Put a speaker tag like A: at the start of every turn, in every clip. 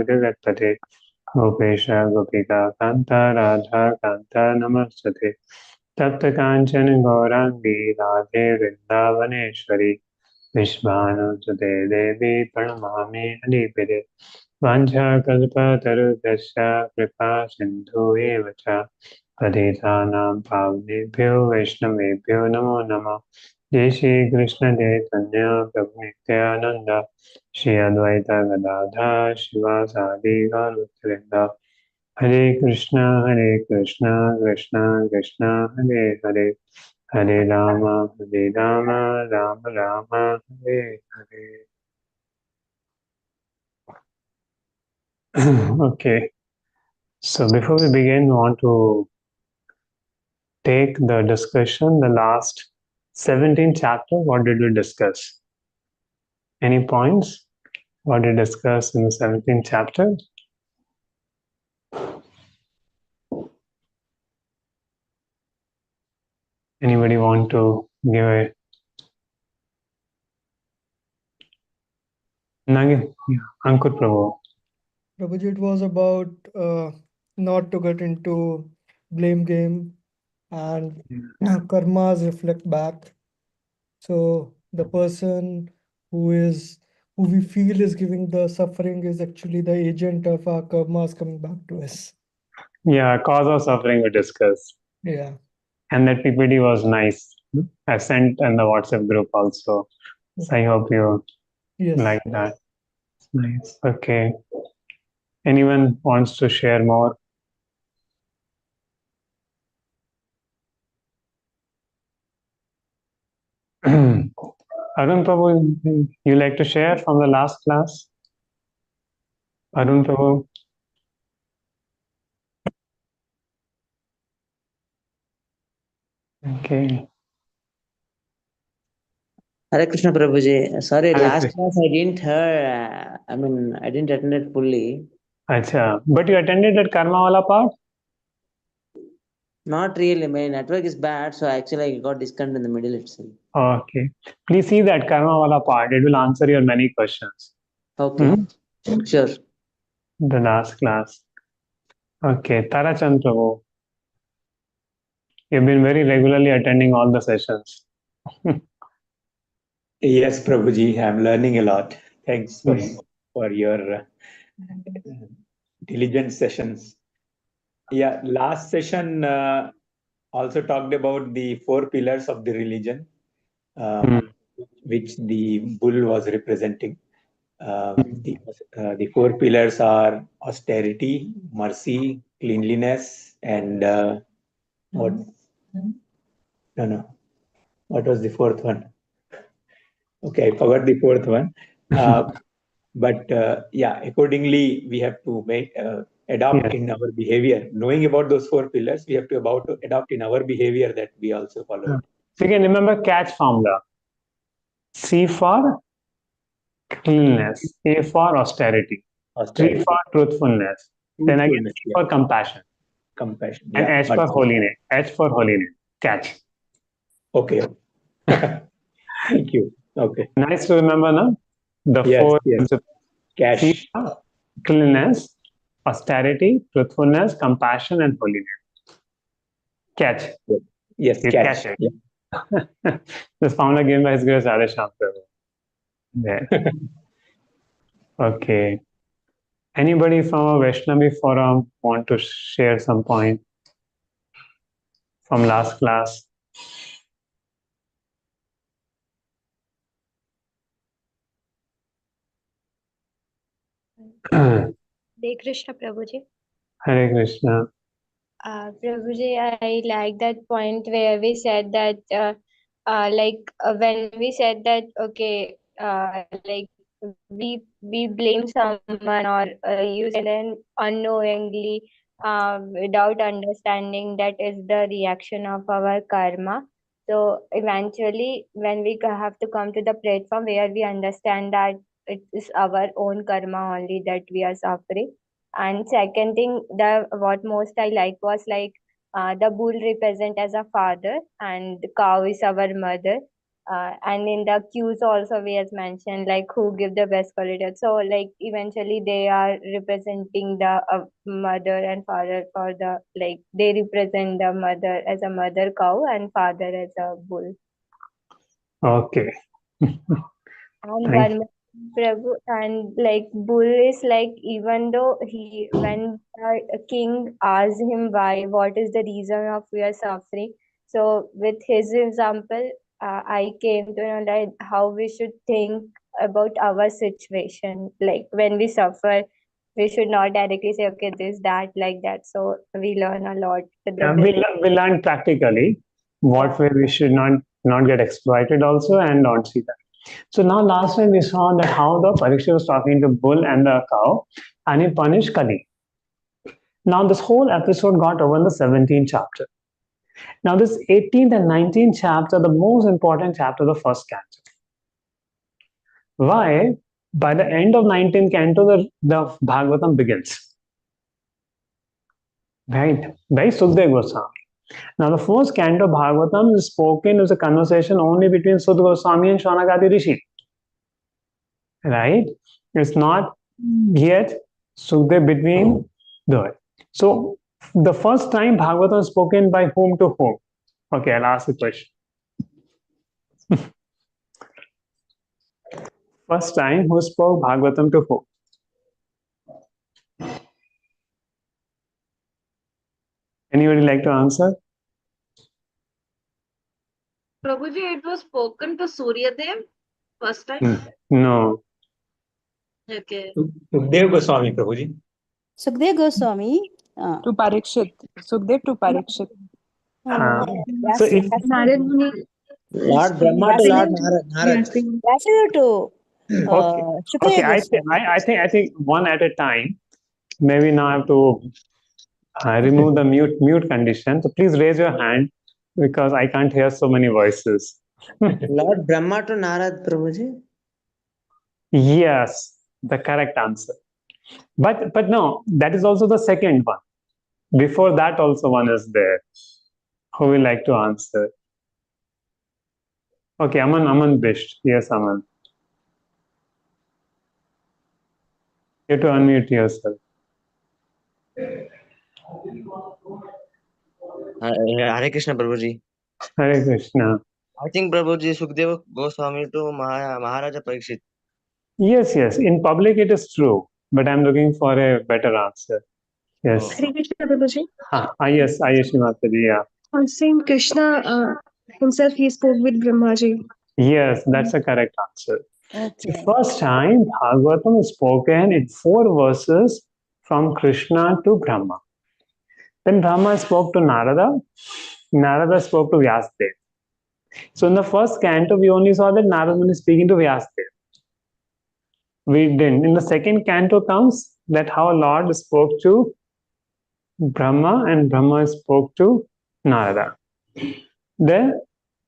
A: Jagatpate Gopesha Gopika Kanta Radha Kanta Namastate Tapta Kanchan Gaurangi Radhe Vrindavaneshwari Vishvanusude Devi Pranamami Adipide Vancha Kalpa Tarubhyasya Kripa Sindhu Evacha Patitanam Pavnebhyo Vaishnavebhyo Namo Namo Jai Shri Krishna Chaitanya Prabhu Nityananda Shri Advaita Gadadha Shivasadi Gaurvaktarinda Hare Krishna Krishna Krishna Hare Hare Hare Rama Rama Rama Hare Hare. Okay, so before we begin, we want to take the discussion, the last 17 chapters. What did we discuss? Any points? What did we discuss in the 17th chapter? Anybody want to give a Ankur Prabhu?
B: Prabhuji, it was about not to get into blame game and karmas reflect back. So the person who we feel is giving the suffering is actually the agent of our karmas coming back to us.
A: Yeah, cause of suffering we discussed.
B: Yeah.
A: And that PPT was nice. I sent in the WhatsApp group also. So I hope you like that. Nice. Okay. Anyone wants to share more? Arun Prabhu, you like to share from the last class? Arun Prabhu? Okay.
C: Hare Krishna Prabhuji. Sorry,
A: Hare
C: last
A: Krishna.
C: class I didn't hear. I didn't attend it fully.
A: Acha. But you attended that karma wala part?
C: Not really. My network is bad, so actually I got disconnected in the middle itself.
A: Okay. Please see that karma wala part. It will answer your many questions.
C: Okay. Sure.
A: The last class. Okay. Tarachand Prabhu. You've been very regularly attending all the sessions.
D: Yes, Prabhuji, I'm learning a lot. Thanks for your diligent sessions. Yeah, last session also talked about the 4 pillars of the religion, which the bull was representing. The 4 pillars are austerity, mercy, cleanliness, and what? No. What was the 4th one? Okay, I forgot the 4th one. But accordingly, we have to adopt in our behavior. Knowing about those 4 pillars, we have to adopt in our behavior that we also follow it.
A: So you can remember catch formula. C for cleanliness, A for austerity, T for truthfulness, then again C for compassion.
D: Compassion.
A: And H for holiness. H for holiness. Catch.
D: Okay. Thank you. Okay.
A: Nice to remember, no? The 4 principles.
D: Cash.
A: Cleanliness, austerity, truthfulness, compassion, and holiness. Catch.
D: Yes, catch.
A: Yeah. This formula given by His Grace Radhesham. There. Okay. Anybody from a Vaishnavi forum want to share some point from last class?
E: Hare Krishna, Prabhuji.
A: Hare Krishna.
E: Prabhuji, I like that point where we said that, when we said that, okay, we blame someone or use and then unknowingly, without understanding, that is the reaction of our karma. So eventually, when we have to come to the platform where we understand that it is our own karma only that we are suffering. And second thing, the what most I like was the bull represent as a father and the cow is our mother. And in the cues also we has mentioned like who give the best quality. So like eventually they are representing the mother and father for the like they represent the mother as a mother cow and father as a bull.
A: Okay.
E: And
A: Thank
E: one more thing, Prabhu, and like bull is like even though he when the king asked him why what is the reason of your suffering, so with his example, I came to know that how we should think about our situation. Like when we suffer, we should not directly say okay this that like that. So we learn a lot with the
A: Yeah,
E: bull.
A: we learn practically what
E: Yeah.
A: way we should not get exploited also and not see that. So now last time we saw that how the Parikshit was talking to bull and the cow and he punished Kali. Now this whole episode got over in the 17th chapter. Now this 18th and 19th chapter, the most important chapter, the first canto. Why? By the end of 19th canto, the Bhagavatam begins. Right? By Sukdev Goswami. Now, the first canto of Bhagavatam is spoken as a conversation only between Sudha Goswami and Shaunakadi Rishi. Right? It's not yet Sukdev between the. So, the first time Bhagavatam is spoken by whom to whom? Okay, I'll ask the question. First time, who spoke Bhagavatam to whom? Anybody like to answer?
F: Prabhuji, it was spoken to Suryadev first time.
A: No.
F: Okay.
D: Sukdev Goswami, Prabhuji.
G: Sukdev Goswami.
H: To Parikshit. Sukdev to Parikshit.
A: So if
I: Narad Muni.
C: Lord Brahma to Lord Narad.
G: Vyasa to
A: okay,
G: Shukdev
A: I
G: Goswami.
A: think one at a time. Maybe now I have to remove the mute condition. So please raise your hand because I can't hear so many voices.
C: Lord Brahma to Narad, Prabhuji.
A: Yes, the correct answer. But no, that is also the second one. Before that also one is there. Who will like to answer? Okay, Aman Bisht. Yes, Aman. You have to unmute yourself.
J: Hare Krishna, Prabhuji.
A: Hare Krishna.
J: I think Prabhuji Sukdev Goswami to Maharaja Parikshit.
A: Yes. In public it is true, but I'm looking for a better answer. Yes.
I: Hare Krishna, Prabhuji.
A: Yes, Ayushi Mataji, yeah.
I: Same Krishna himself, he spoke with Brahmaji.
A: Yes, that's the correct answer.
G: Okay.
A: The first time Bhagavatam is spoken in 4 verses from Krishna to Brahma. Then Brahma spoke to Narada. Narada spoke to Vyasadeva. So in the first canto, we only saw that Narada Muni is speaking to Vyasadeva. We didn't. In the second canto comes that how Lord spoke to Brahma and Brahma spoke to Narada. Then,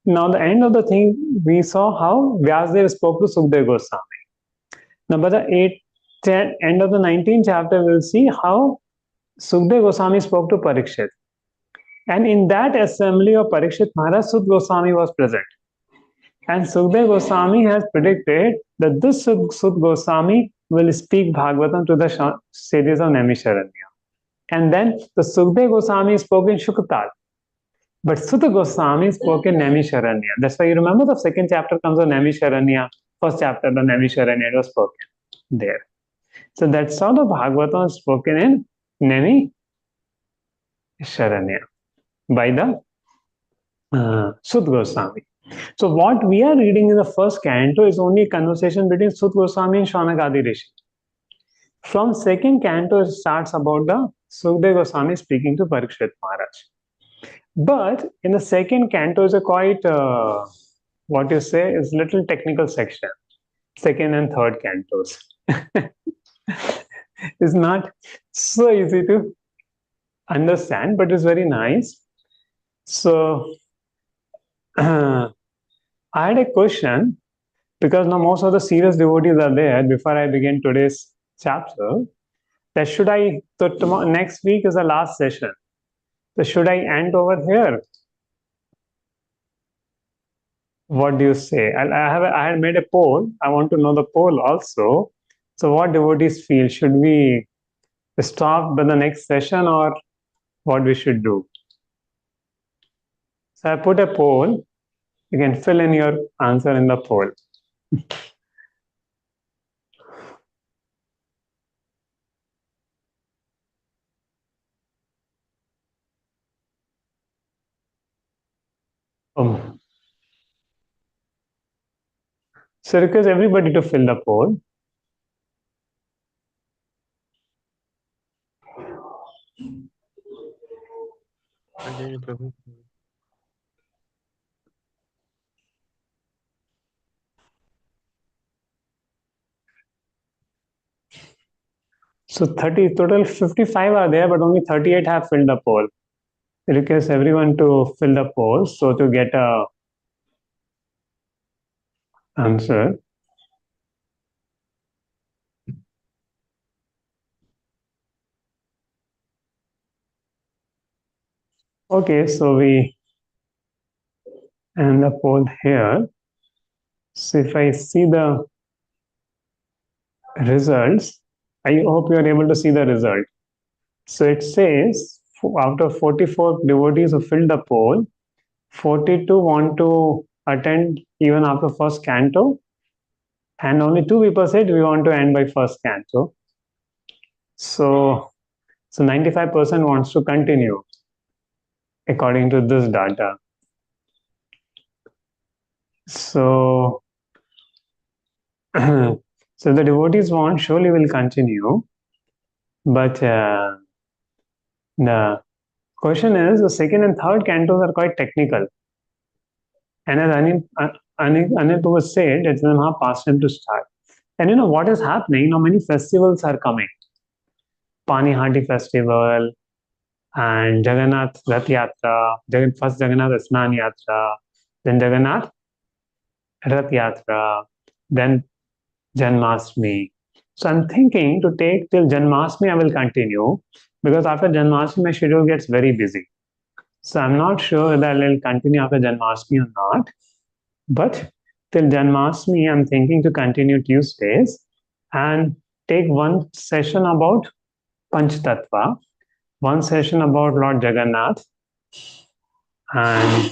A: now the end of the thing, we saw how Vyasadeva spoke to Sukdev Goswami. Now, by the end of the 19th chapter, we'll see how Sukdev Goswami spoke to Parikshit. And in that assembly of Parikshit Maharaj, Sud Goswami was present. And Sukdev Goswami has predicted that this Sud Goswami will speak Bhagavatam to the sages of Naimisharanya. And then the Sukdev Goswami spoke in Shuktal. But Sutta Goswami spoke in Naimisharanya. That's why you remember the second chapter comes on Naimisharanya. First chapter, the Naimisharanya was spoken there. So that's how the Bhagavatam is spoken in Naimisharanya by the Sutta Goswami. So what we are reading in the first canto is only a conversation between Sutta Goswami and Shaunakadi Rishi. From second canto, it starts about the Sukdev Goswami speaking to Parikshit Maharaj. But in the second canto is a quite, what you say, is little technical section. Second and third cantos. It's not so easy to understand, but it's very nice. So, I had a question because now most of the serious devotees are there before I begin today's chapter. That should I, so tomorrow, next week is the last session. So should I end over here? What do you say? I had made a poll. I want to know the poll also. So what devotees feel? Should we stop by the next session or what we should do? So I put a poll. You can fill in your answer in the poll. So request everybody to fill the poll.
J: Continue, Prabhu.
A: So 30 total 55 are there, but only 38 have filled the poll. Request everyone to fill the poll so to get a answer. Okay, so we end the poll here. So if I see the results, I hope you are able to see the result. So it says out of 44 devotees who filled the poll, 42 want to attend even after first canto, and only 2 people said we want to end by first canto. So 95% wants to continue according to this data. So so the devotees want surely will continue, but the question is the second and third cantos are quite technical. And as Anil Prabhu said, it's not past time to start. And you know what is happening? Now many festivals are coming. Pani Hati festival and Jagannath Rath Yatra, first Jagannath Asnan Yatra, then Jagannath Rath Yatra, then Janmashtami. So I'm thinking to take till Janmashtami I will continue because after Janmashtami my schedule gets very busy. So I'm not sure whether I'll continue after Janmashtami or not. But till Janmashtami, I'm thinking to continue Tuesdays and take one session about Panchtattva, one session about Lord Jagannath, and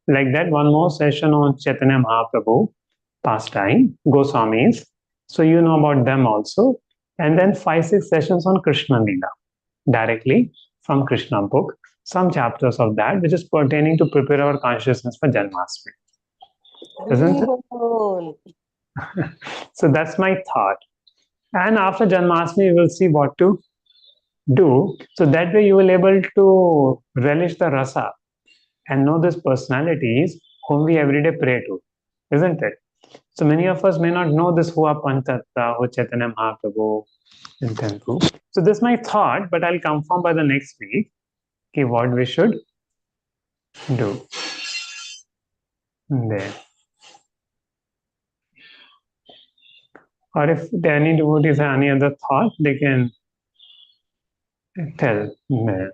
A: like that, one more session on Chaitanya Mahaprabhu, pastime, Goswamis. So you know about them also. And then 5-6 sessions on Krishna Lila, directly from Krishna book. Some chapters of that, which is pertaining to prepare our consciousness for Janmashtami. Isn't it? So that's my thought. And after Janmashtami, you will see what to do. So that way you will able to relish the rasa and know these personalities whom we every day pray to, isn't it? So many of us may not know this who are Pantatta, who Chaitanya Mahaprabhu, and Thankru. So this is my thought, but I'll confirm by the next week what we should do. There. Or if any devotees have any other thought, they can tell there.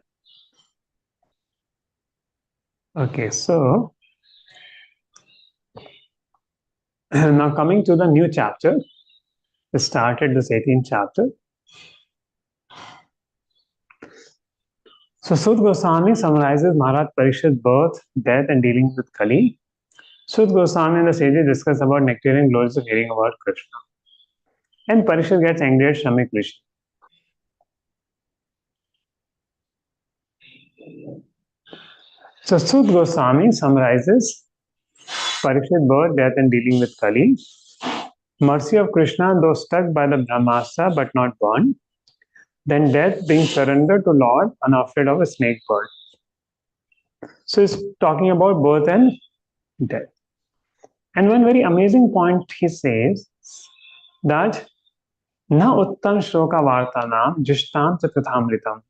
A: Okay, so now coming to the new chapter, we started this 18th chapter. So Sud Goswami summarizes Maharaj Parikshit's birth, death, and dealings with Kali. Sud Goswami and the sages discuss about nectarian glories of hearing about Krishna. And Parikshit gets angry at Shramik Rishi. So Sud Goswami summarizes Parikshit's birth, death, and dealing with Kali. Mercy of Krishna, though struck by the Brahmastra but not burned. Then death, being surrendered to Lord, unafraid of a snake bird. So he's talking about birth and death. And one very amazing point he says that na uttam shloka vartanam jishtam tathamritam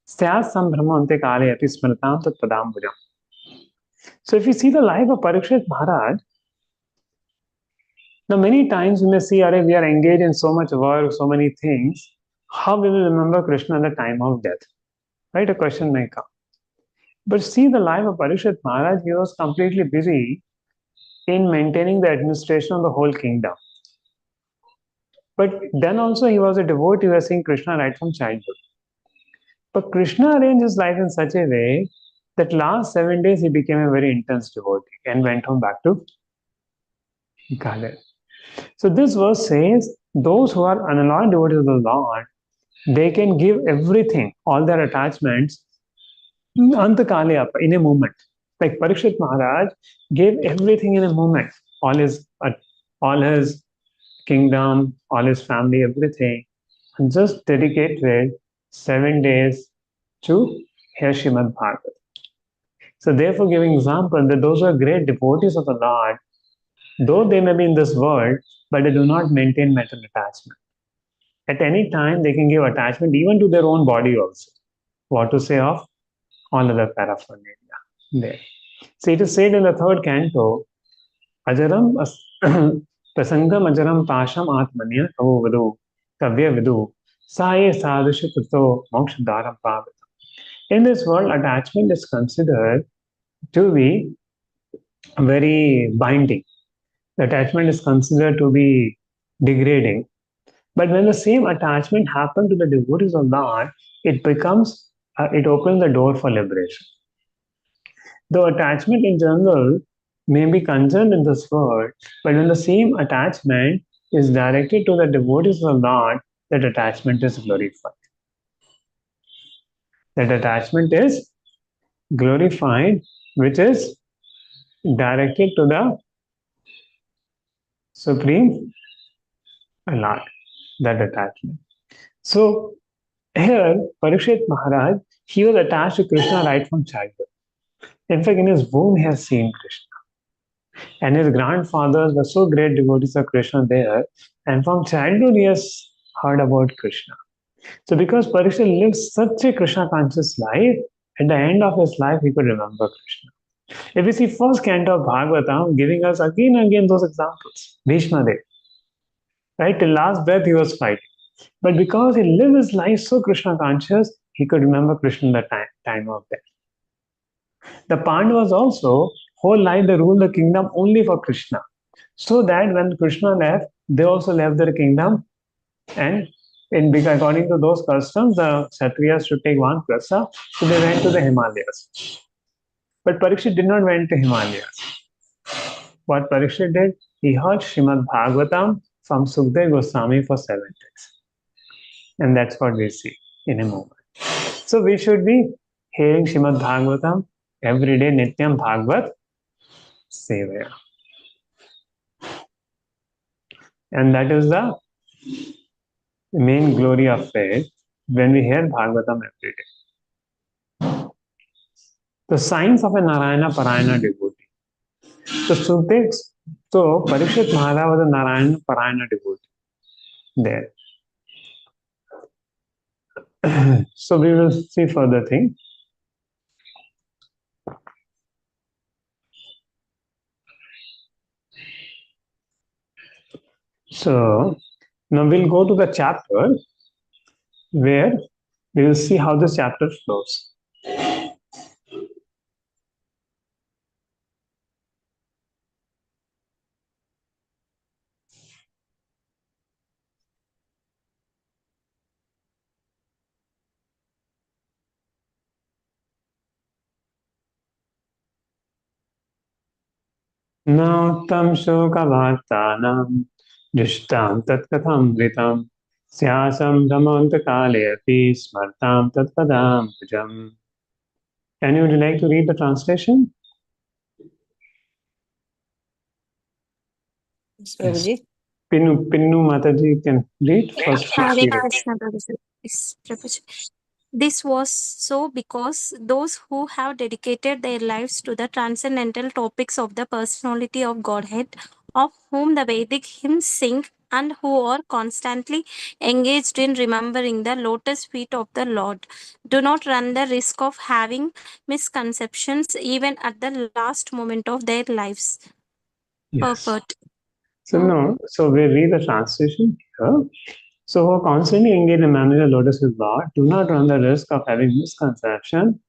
A: syas sambhramante kale ati smritam tat padambujam. So if you see the life of Parikshit Maharaj, now many times you may see, we are engaged in so much work, so many things, how we will remember Krishna at the time of death? Right? A question may come. But see the life of Parikshit Maharaj, he was completely busy in maintaining the administration of the whole kingdom. But then also he was a devotee who was seeing Krishna right from childhood. But Krishna arranged his life in such a way that last 7 days he became a very intense devotee and went home back to Galia. So this verse says those who are unalloyed devotees of the Lord, they can give everything, all their attachments, Antakale in a moment. Like Parikshit Maharaj gave everything in a moment, all his kingdom, all his family, everything, and just dedicated 7 days to hear Srimad Bhagavatam. So therefore, giving example that those who are great devotees of the Lord, though they may be in this world, but they do not maintain mental attachment. At any time, they can give attachment even to their own body also. What to say of all other paraphernalia there. So it is said in the third canto, Ajaram Prasangam Ajaram Pasham Atmanya Kavu Vadu Kavya Vidu Saye Sadhusha Kuto Mokshadaram Pavita. In this world, attachment is considered to be very binding. The attachment is considered to be degrading. But when the same attachment happens to the devotees of Lord, it opens the door for liberation. Though attachment in general may be concerned in this world, but when the same attachment is directed to the devotees of Lord, that attachment is glorified. That attachment is glorified, which is directed to the Supreme Lord, that attachment. So here, Parikshit Maharaj, he was attached to Krishna right from childhood. In fact, in his womb, he has seen Krishna. And his grandfathers were so great devotees of Krishna there. And from childhood, he has heard about Krishna. So because Parikshit lived such a Krishna conscious life, at the end of his life, he could remember Krishna. If we see first canto of Bhagavatam, giving us again and again those examples. Bhishma Dev, right? Till last breath, he was fighting. But because he lived his life so Krishna conscious, he could remember Krishna at the time of death. The Pandavas also, whole life they ruled the kingdom only for Krishna. So that when Krishna left, they also left their kingdom. And according to those customs, the Kshatriyas should take one prasa. So they went to the Himalayas. But Parikshit did not went to Himalayas. What Parikshit did, he heard Srimad Bhagavatam from Sukdev Goswami for 7 days. And that's what we see in a moment. So we should be hearing Srimad Bhagavatam every day, Nityam Bhagavat Sevaya. And that is the main glory of faith when we hear Bhagavatam every day. The signs of a Narayana Parayana devotee. So Parikshit Maharaj was a Narayana Parayana devotee there. So we will see further thing. So now we'll go to the chapter where we will see how this chapter flows. Now tam shokavartanam dishtam tatkatham syasam dhamanta api smartam tatpadam bhujam. Can you like to read the translation?
G: Prabhuji.
A: Pinnu Mataji can read first.
I: Hare
A: Read it.
I: Krishna, Prabhuji. Yes, Prabhuji. This was so because those who have dedicated their lives to the transcendental topics of the personality of Godhead, of whom the Vedic hymns sing, and who are constantly engaged in remembering the lotus feet of the Lord, do not run the risk of having misconceptions even at the last moment of their lives.
A: Yes.
I: Purport.
A: So we read the translation here. So who constantly engage in managing the lotus with God do not run the risk of having misconception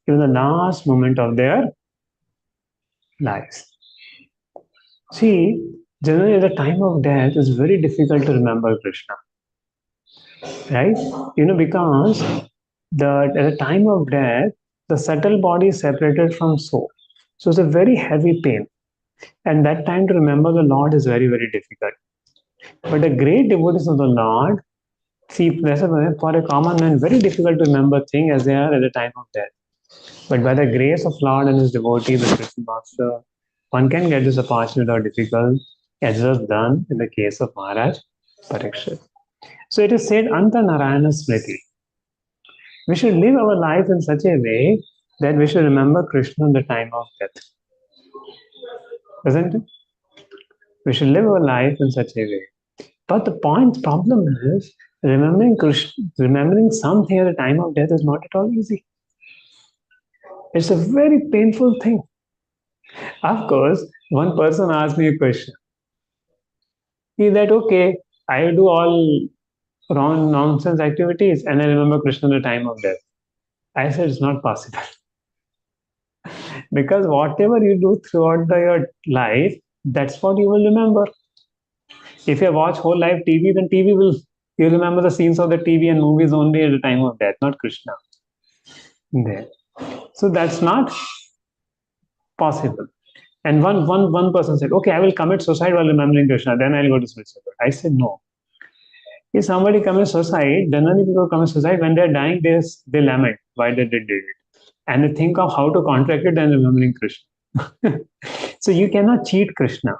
A: in the last moment of their lives. See, generally at the time of death, it's very difficult to remember Krishna, right? Because at the time of death, the subtle body is separated from soul. So it's a very heavy pain. And that time to remember the Lord is very, very difficult. But the great devotees of the Lord, see, for a common man, very difficult to remember things as they are at the time of death. But by the grace of Lord and his devotee, the Krishna Master, one can get this opportunity without difficult, as was done in the case of Maharaj Parikshit. So it is said, Anta Narayana Smriti. We should live our life in such a way that we should remember Krishna in the time of death. Isn't it? We should live our life in such a way. But the problem is, remembering Krishna, remembering something at the time of death is not at all easy. It's a very painful thing. Of course, one person asked me a question. He that, okay, I do all wrong nonsense activities and I remember Krishna at the time of death. I said it's not possible. Because whatever you do throughout your life, that's what you will remember. If you watch whole life TV, then TV will you remember the scenes of the TV and movies only at the time of death, not Krishna. There. So that's not possible. And one person said, okay, I will commit suicide while remembering Krishna, then I'll go to suicide. I said no. If somebody commits suicide, generally people commit suicide when they're dying, they lament why they did it. And they think of how to contract it and remembering Krishna. So you cannot cheat Krishna.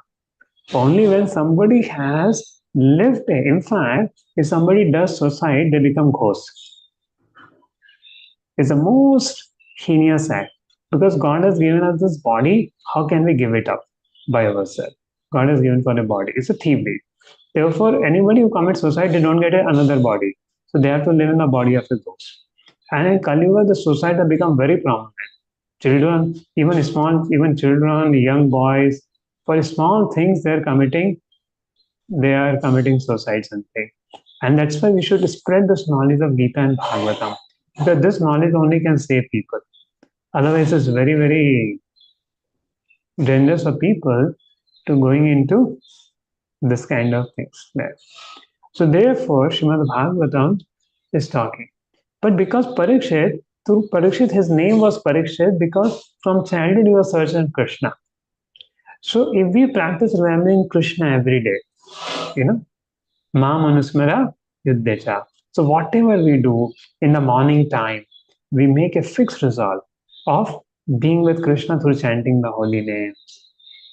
A: Only when somebody has lived, in fact, if somebody does suicide, they become ghosts. It's the most heinous act because God has given us this body. How can we give it up by ourselves? God has given for a body. It's a thief deed. Therefore, anybody who commits suicide, they don't get another body. So they have to live in the body of a ghost. And in Kali Yuga, the suicide have become very prominent. Children, even children, young boys, for small things they are committing suicides and things. And that's why we should spread this knowledge of Gita and Bhagavatam. Because this knowledge only can save people. Otherwise, it's very, very dangerous for people to going into this kind of things there. So therefore, Srimad Bhagavatam is talking. But because Parikshit, his name was Parikshit because from childhood he was searching Krishna. So if we practice remembering Krishna every day, Ma Manusmara Yuddhecha. So whatever we do in the morning time, we make a fixed resolve of being with Krishna through chanting the holy names,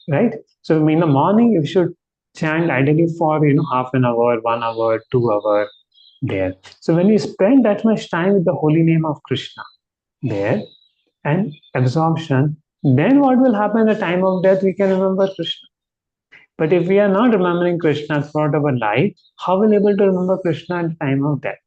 A: right? So in the morning, you should chant ideally for half an hour, 1 hour, 2 hour there. So when you spend that much time with the holy name of Krishna there and absorption, then what will happen at the time of death? We can remember Krishna. But if we are not remembering Krishna throughout our life, how will we be able to remember Krishna at the time of death?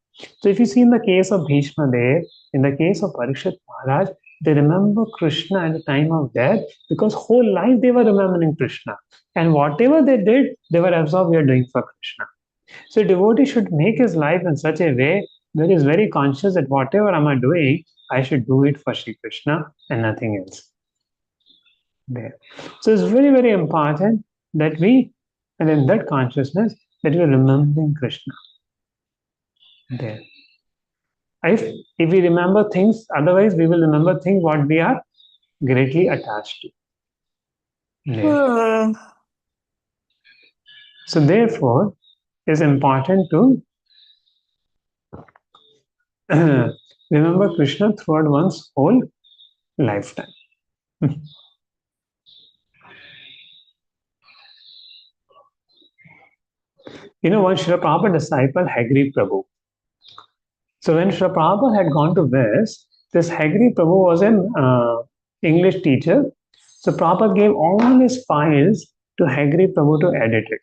A: So if you see in the case of Bhishma there, in the case of Parikshit Maharaj, they remember Krishna at the time of death because whole life they were remembering Krishna. And whatever they did, they were absorbed, we are doing for Krishna. So a devotee should make his life in such a way that he is very conscious that whatever am I doing, I should do it for Shri Krishna and nothing else. There. So it's very, very important that and in that consciousness, that we are remembering Krishna. There. If we remember things, otherwise we will remember things what we are greatly attached to. There. So therefore, it's important to remember Krishna throughout one's whole lifetime. One Srila Prabhupada disciple, Hagri Prabhu. So when Srila Prabhupada had gone to West, this Hagri Prabhu was an English teacher. So Prabhupada gave all his files to Hagri Prabhu to edit it.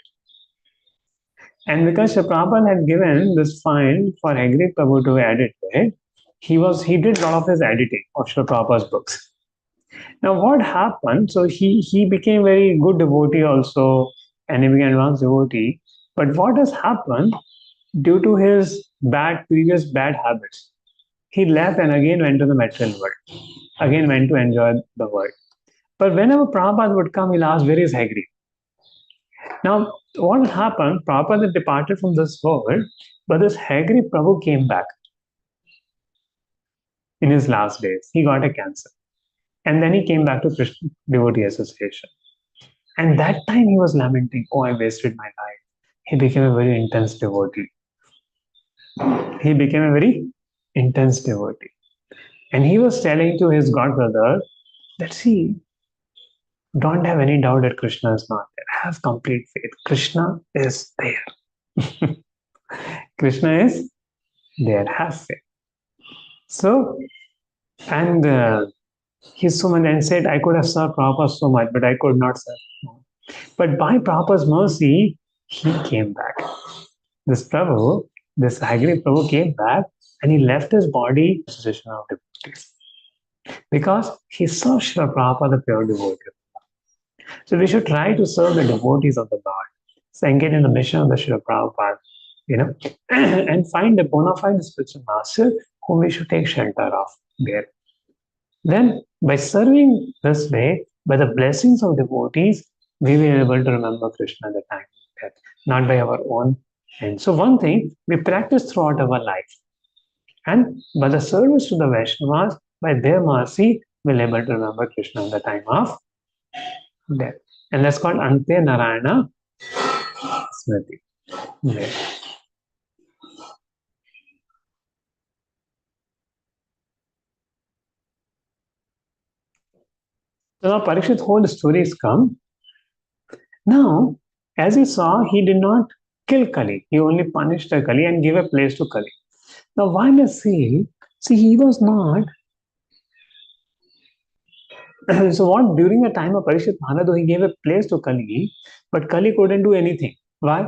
A: And because Srila Prabhupada had given this file for Hagri Prabhu to edit it, he did a lot of his editing of Srila Prabhupada's books. Now what happened? So he became very good devotee also, and he became advanced devotee. But what has happened due to his previous bad habits? He left and again went to the material world. Again went to enjoy the world. But whenever Prabhupada would come, he'll ask, where is Hagri? Now, what happened? Prabhupada departed from this world, but this Hagri Prabhu came back in his last days. He got a cancer. And then he came back to Krishna Devotee Association. And that time he was lamenting, oh, I wasted my life. He became a very intense devotee. He became a very intense devotee. And he was telling to his god brother that, see, don't have any doubt that Krishna is not there. Have complete faith. Krishna is there. Krishna is there. Have faith. So, and he's so much and said, I could have served Prabhupada so much, but I could not serve more. But by Prabhupada's mercy, he came back. This Prabhu, this Hagri Prabhu came back and he left his body association of devotees because he saw Srila Prabhupada, the pure devotee. So we should try to serve the devotees of the Lord, so engage in the mission of the Srila Prabhupada, and find a bona fide spiritual master whom we should take shelter of there. Then, by serving this way, by the blessings of devotees, we will be able to remember Krishna at the time of death, not by our own. And so, one thing we practice throughout our life, and by the service to the Vaishnavas, by their mercy, we'll be able to remember Krishna at the time of death. And that's called Ante Narayana Smriti. There. So now Parikshit's whole story is come. Now, as he saw, he did not kill Kali. He only punished the Kali and gave a place to Kali. Now, why must he? See, he was not. So what? During the time of Parikshit Maharaj, he gave a place to Kali, but Kali couldn't do anything. Why?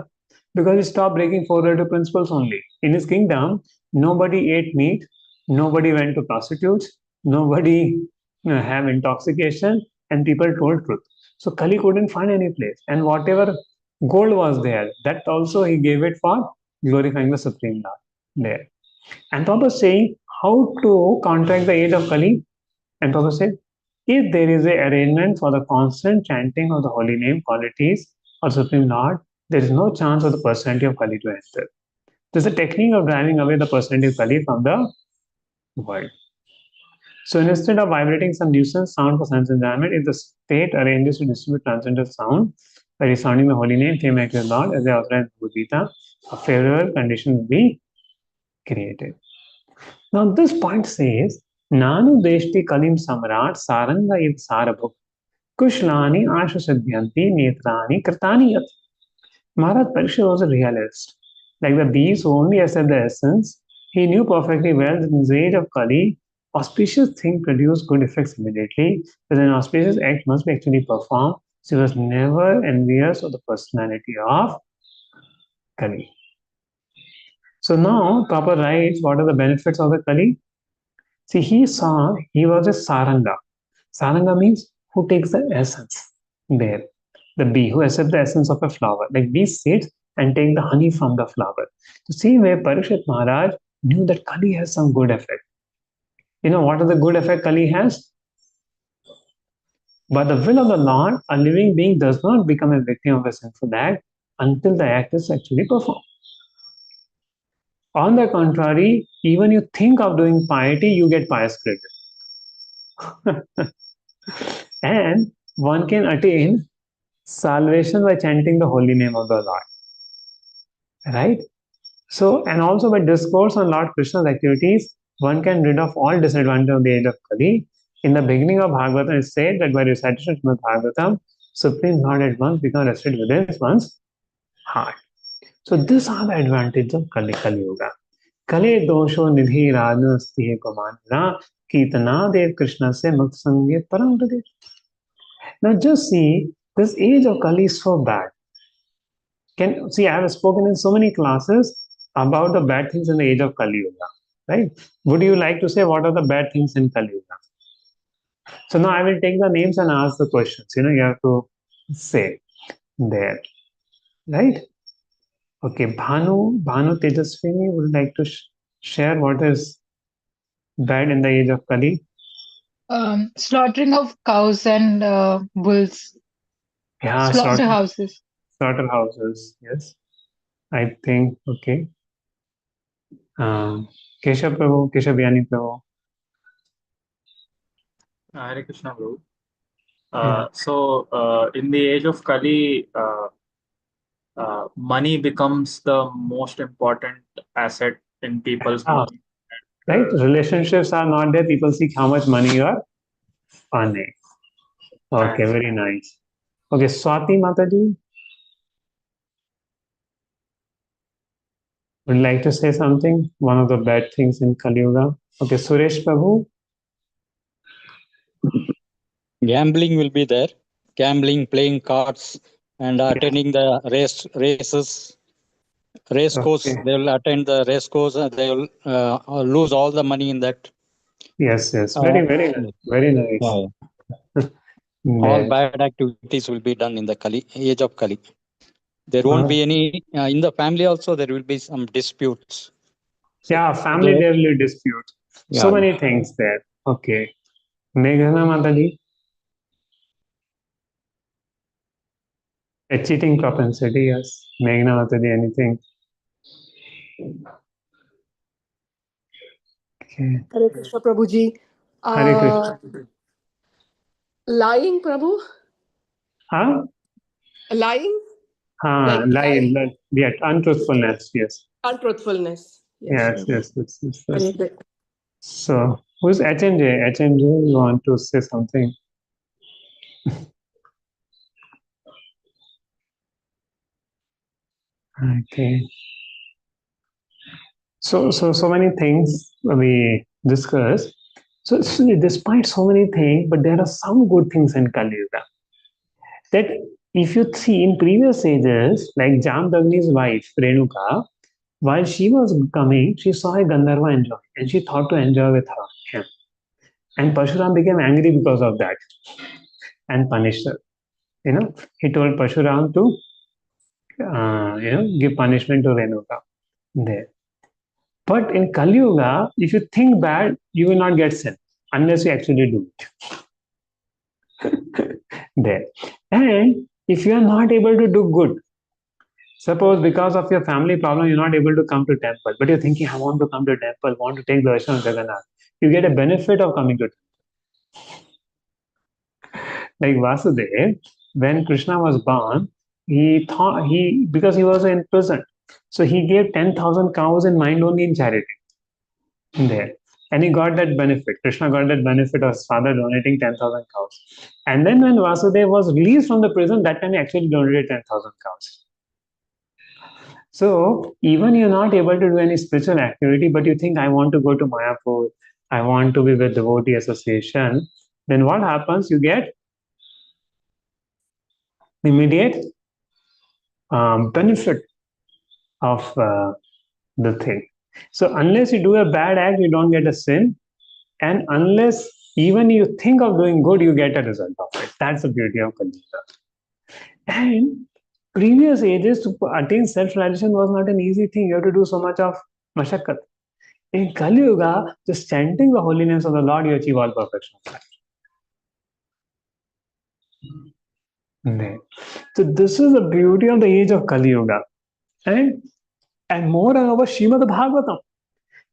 A: Because he stopped breaking four relative principles only. In his kingdom, nobody ate meat, nobody went to prostitutes, nobody have intoxication, and people told truth. So Kali couldn't find any place, and whatever gold was there, that also he gave it for glorifying the Supreme Lord there. And Prabhupada was saying how to counteract the age of Kali, and Prabhupada said, if there is an arrangement for the constant chanting of the holy name qualities of Supreme Lord, there is no chance of the personality of Kali to enter. There's a technique of driving away the personality of Kali from the world. So instead of vibrating some nuisance sound for sense enjoyment, if the state arranges to distribute transcendental sound by resounding the holy name, fame of Lord, as they outlined in Gita, a favorable condition will be created. Now this point says, Nanu deshti kalim samrat saranga iv sarabhuk kushlani ashasiddhyanti netrani kritani yat. Maharaj Parikshit was a realist. Like the bees who only accept the essence, he knew perfectly well that in the age of Kali, auspicious things produce good effects immediately, but an auspicious act must be actually performed. So he was never envious of the personality of Kali. So now Papa writes, what are the benefits of the Kali? See, he saw he was a Saranga. Saranga means who takes the essence there. The bee who accepts the essence of a flower. Like bee sits and take the honey from the flower. The same way Parikshit Maharaj knew that Kali has some good effect. You know what is the good effect Kali has? By the will of the Lord, a living being does not become a victim of a sinful act until the act is actually performed. On the contrary, even you think of doing piety, you get pious credit. And one can attain salvation by chanting the holy name of the Lord. Right? So, and also by discourse on Lord Krishna's activities, one can rid of all disadvantage of the age of Kali. In the beginning of Bhagavatam, it said that by recitation of Bhagavatam, Supreme Lord at once becomes rested within one's heart. So, these are the advantages of Kali Yuga. Kale dosho nidhi radha stihe kumanra kitana dev Krishna se mukta sangyet param. Now, just see, this age of Kali is so bad. I have spoken in so many classes about the bad things in the age of Kali Yuga, right? Would you like to say what are the bad things in Kali Yuga? So now I will take the names and ask the questions. You have to say there, right? Okay, Bhanu Tejaswini would like to share what is bad in the age of Kali.
K: Slaughtering of cows and bulls.
A: Yeah,
K: Slaughterhouses.
A: slaughterhouses. Yes, I think. Okay. Keshav Prabhu, Keshav Yani Prabhu.
K: Hare Krishna, Prabhu.
A: Yeah.
K: In the age of Kali, money becomes the most important asset in people's mind.
A: Right. Relationships are not there. People seek how much money you are earning. Okay, very nice. Okay, Swati Mataji, would like to say something? One of the bad things in Kali Yuga. Okay, Suresh Prabhu.
L: Gambling will be there. Gambling, playing cards, and attending the races. Race course,
A: Okay.
L: they will attend the race course. They will lose all the money in that.
A: Yes, very nice. Very nice.
L: All bad activities will be done in the Kali, age of Kali. There won't be any in the family also. There will be some disputes.
A: Yeah, family there will dispute. So many things there. Okay. Meghana Mataji. A cheating propensity, yes. Meghana Mataji, anything? Okay.
M: Hare Krishna Prabhuji.
A: Hare Krishna.
M: Lying, Prabhu?
A: Huh?
M: Lying?
A: Lie, yeah, untruthfulness, yes.
M: Untruthfulness.
A: Yes.
M: Hare
A: So, who's HMJ? HMJ, you want to say something? Okay. So many things we discussed. So, despite so many things, but there are some good things in Kali Yuga. That if you see in previous ages, like Jamdagni's wife, Renuka, while she was coming, she saw a Gandharva enjoy, and she thought to enjoy with him. And Parshuram became angry because of that and punished her. He told Parshuram to, give punishment to Renuka there. But in Kali Yuga, if you think bad, you will not get sin unless you actually do it. There. And if you are not able to do good, suppose because of your family problem, you're not able to come to temple, but you're thinking, I want to come to temple, want to take the darshan of Jagannath. You get a benefit of coming to temple. Like Vasudev, when Krishna was born, he thought because he was in prison, so he gave 10,000 cows in mind only in charity there. And he got that benefit. Krishna got that benefit of his father donating 10,000 cows. And then when Vasudev was released from the prison, that time he actually donated 10,000 cows. So even you're not able to do any spiritual activity, but you think, I want to go to Mayapur, I want to be with devotee association, then what happens? You get immediate benefit of the thing. So unless you do a bad act, you don't get a sin. And unless even you think of doing good, you get a result of it. That's the beauty of Kali Yuga. And previous ages, to attain self-realization was not an easy thing. You have to do so much of mashakkat. In Kali Yuga, just chanting the holy names of the Lord, you achieve all perfection of life. So this is the beauty of the age of Kali Yuga. And moreover, Srimad Bhagavatam.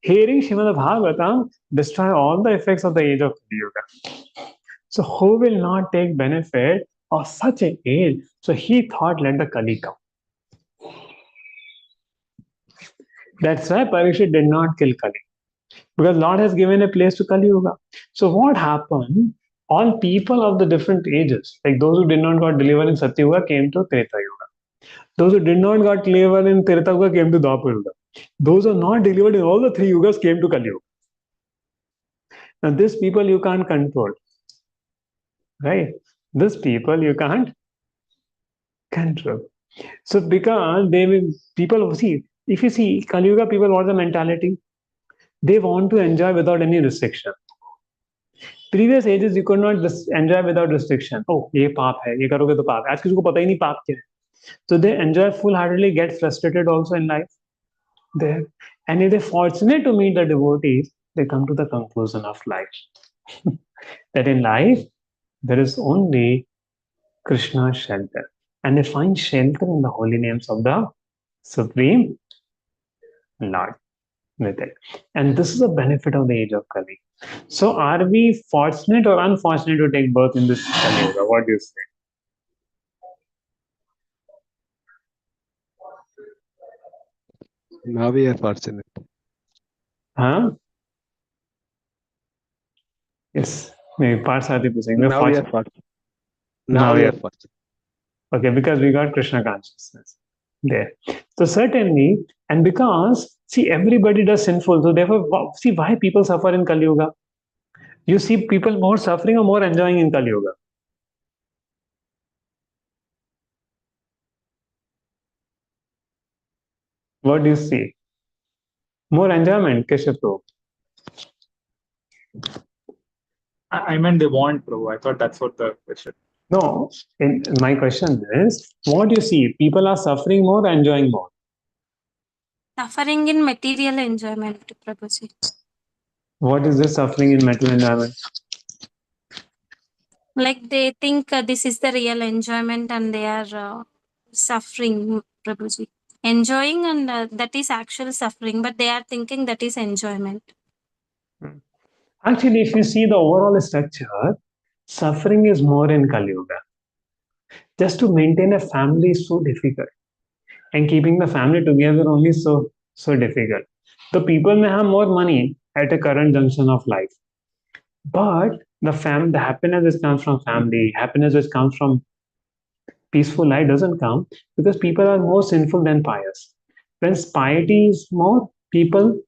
A: Hearing Srimad Bhagavatam destroy all the effects of the age of Kali Yuga. So who will not take benefit of such an age? So he thought, let the Kali come. That's why Parikshit did not kill Kali. Because Lord has given a place to Kali Yuga. So what happened? All people of the different ages, like those who did not got delivered in Satya Yuga, came to Treta Yuga. Those who did not got delivered in Treta Yuga came to Dwapar Yuga. Those who are not delivered in all the three Yugas came to Kali Yuga. Now, these people you can't control, right? These people you can't control. So, because they will, people see, if you see Kali Yuga, people want the mentality, they want to enjoy without any restriction. Previous ages you could not enjoy without restriction. Oh, ये पाप है, ये करोगे तो पाप है. आज किसी को पता ही नहीं पाप क्या है. So they enjoy full-heartedly, get frustrated also in life there. And if they're fortunate to meet the devotees, they come to the conclusion of life. That in life, there is only Krishna's shelter. and they find shelter in the holy names of the Supreme Lord with it. And this is a benefit of the age of Kali. So are we fortunate or unfortunate to take birth in this Kali Yuga? What do you say?
N: Now we are fortunate.
A: Huh? Yes. Maybe Parsati is saying we're
N: Now we are
A: fortunate.
N: fortunate.
A: Now
N: Now
A: we
N: we
A: are
N: are fortunate.
A: okay, because we got Krishna consciousness there. So certainly, and because see everybody does sinful, so therefore see why people suffer in Kali Yuga. You see people more suffering or more enjoying in Kali Yuga. What do you see? More enjoyment, Keshav.
K: I meant they want, Prabhu. I thought that's what the question.
A: No, my question is, what do you see? People are suffering more, enjoying more.
I: Suffering in material enjoyment, Prabhuji.
A: What is this suffering in material enjoyment?
I: Like they think this is the real enjoyment and they are suffering, Prabhuji. Enjoying and that is actual suffering, but they are thinking that is enjoyment.
A: Actually, if you see the overall structure, suffering is more in Kali Yuga. Just to maintain a family is so difficult, and keeping the family together only so difficult. The people may have more money at a current junction of life, but the happiness which comes from family, happiness which comes from peaceful life doesn't come because people are more sinful than pious. When piety is more, people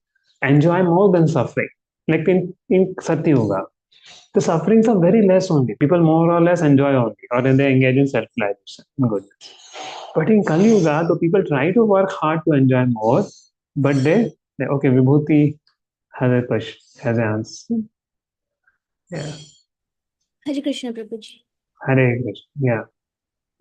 A: enjoy more than suffering. Like in Satya Yuga, the sufferings are very less only. People more or less enjoy only, or then they engage in self-realization. Good. But in Kali Yuga, the people try to work hard to enjoy more, but they okay, Vibhuti has a question, has an answer. Yeah.
O: Hare Krishna Prabhuji.
A: Hare Krishna. Yeah.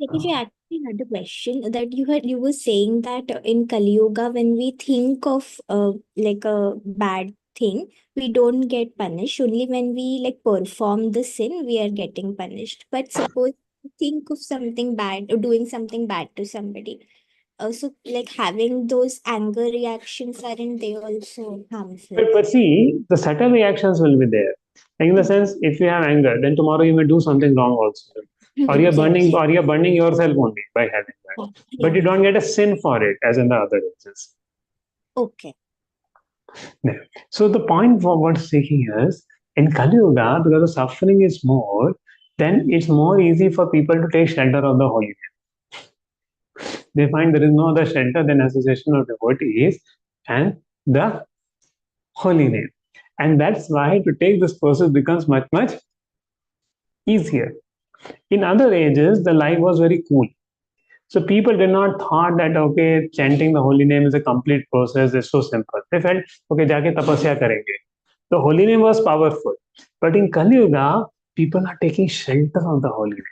O: Prabhuji, I actually had a question that you were saying that in Kali Yuga, when we think of like a bad thing, we don't get punished. Only when we like perform the sin, we are getting punished. But suppose you think of something bad or doing something bad to somebody. Also, like having those anger reactions, aren't they also harmful?
A: But see, the subtle reactions will be there. Like in the sense, if you have anger, then tomorrow you may do something wrong also.
O: Yes.
A: Or you're burning yourself only by having that. But you don't get a sin for it, as in the other instance.
O: Okay.
A: Yeah. So the point for what seeking is in Kali Yuga, because the suffering is more, then it's more easy for people to take shelter of the holy name. They find there is no other shelter than association of devotees and the holy name. And that's why to take this process becomes much easier. In other ages, the life was very cool. So people did not thought that okay, chanting the holy name is a complete process. It's so simple. They felt okay, जाके तपस्या करेंगे. The holy name was powerful, but in Kali Yuga, people are taking shelter of the holy name.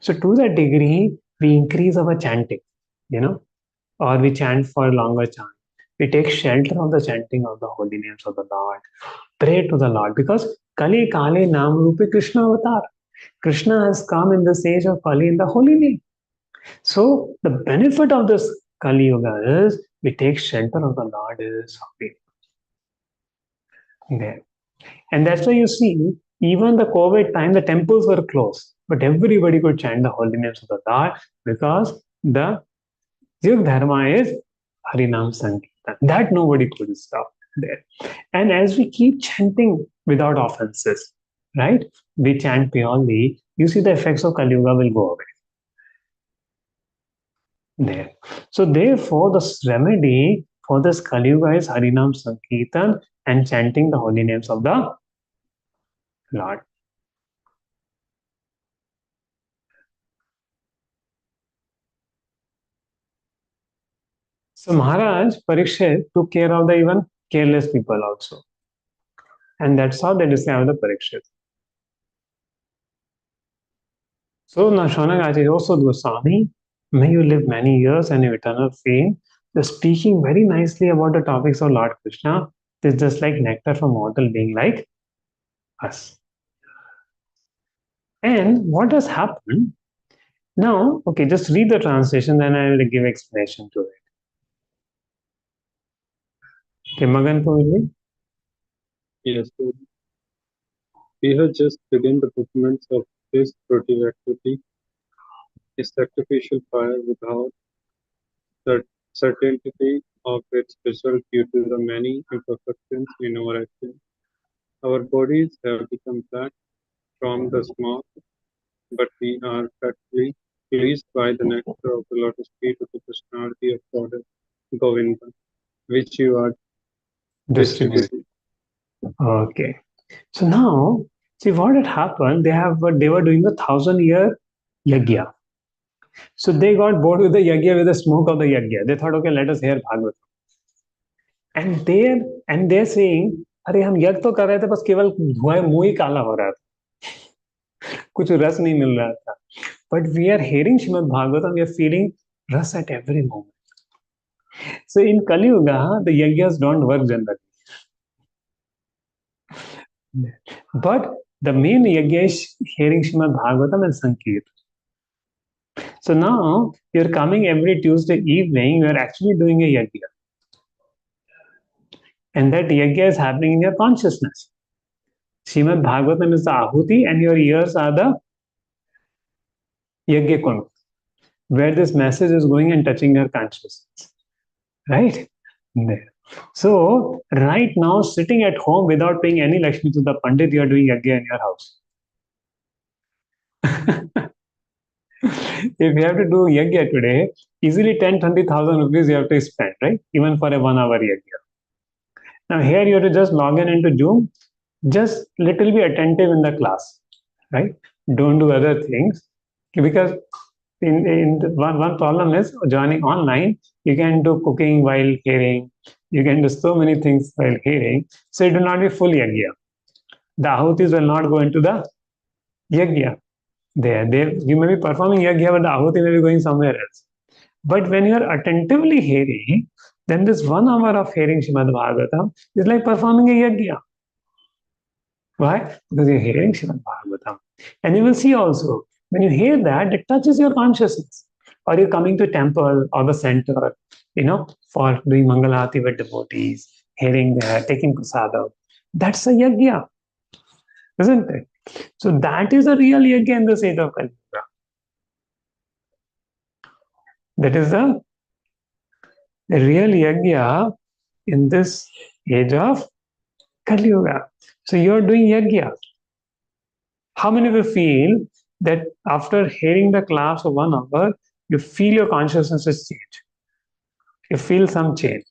A: So to that degree, we increase our chanting, or we chant for a longer time. We take shelter of the chanting of the holy names of the Lord. Pray to the Lord because Kali Kale Nam Rupi Krishna Avatar. Krishna has come in this age of Kali in the holy name. So the benefit of this Kali Yuga is we take shelter of the Lord is holy. There. And that's why you see, even the COVID time, the temples were closed, but everybody could chant the holy names of the Lord because the Yug Dharma is Harinam Sankirtan. That nobody could stop there. And as we keep chanting without offenses, right? We chant purely, you see the effects of Kali Yuga will go away. There. So therefore, the remedy for this Kali Yuga is Harinam Sankirtan and chanting the holy names of the Lord. So Maharaj Parikshit took care of the even careless people also. And that's how they discovered the Parikshit. So now Shonagachi also Goswami, may you live many years and eternal fame. Just speaking very nicely about the topics of Lord Krishna is just like nectar from mortal being like us. And what has happened? Now, okay, just read the translation, then I will give explanation to it. Okay, Magan Puri?
N: Yes, so we have just begun the performance of this productive activity, a sacrificial fire without the certainty of its result due to the many imperfections in our action. Our bodies have become black from the smoke, but we are practically pleased by the nectar of the lotus feet of the personality of Goddess Govinda, which you are
A: Distribute.
N: distributing.
A: Okay. So now, see what had happened, they were doing the 1,000-year yagya. So they got bored with the yagya, with the smoke of the yagya. They thought, okay, let us hear Bhagavatam. And they're saying, अरे हम यज्ञ तो कर रहे थे, बस केवल धुआं मुंह ही काला हो रहा था, कुछ रस नहीं मिल रहा था. But we are hearing Srimad Bhagavatam, we are feeling ras at every moment. So in Kali Yuga, the yagyas don't work generally. But the main yagya is hearing Srimad Bhagavatam and Sankirtan. So now you're coming every Tuesday evening, you're actually doing a yagya. And that yagya is happening in your consciousness. Srimad Bhagavatam is the ahuti, and your ears are the yagya kund, where this message is going and touching your consciousness. Right? There. So, right now, sitting at home without paying any Lakshmi to the Pandit, you are doing yagya in your house. If you have to do yagya today, easily 10,000-20,000 rupees you have to spend, right? Even for a 1 hour yagya. Now, here you have to just log in Zoom, just little be attentive in the class, right? Don't do other things, because one problem is joining online, you can do cooking while hearing, you can do so many things while hearing, so it will not be full yagya. The ahutis will not go into the yagya. You may be performing yagya, but the ahuti may be going somewhere else. But when you are attentively hearing, then this 1 hour of hearing Srimad Bhagavatam is like performing a yagya. Why? Because you're hearing Srimad Bhagavatam. And you will see also, when you hear that, it touches your consciousness. Or you're coming to temple or the center, for doing Mangalati with devotees, hearing there, taking prasadam. That's a yagya, isn't it? So that is a real yagya in the age of Kali Yuga. That is the real yagya in this age of Kali Yuga. So you're doing yagya. How many of you feel that after hearing the class for 1 hour, you feel your consciousness is changed? You feel some change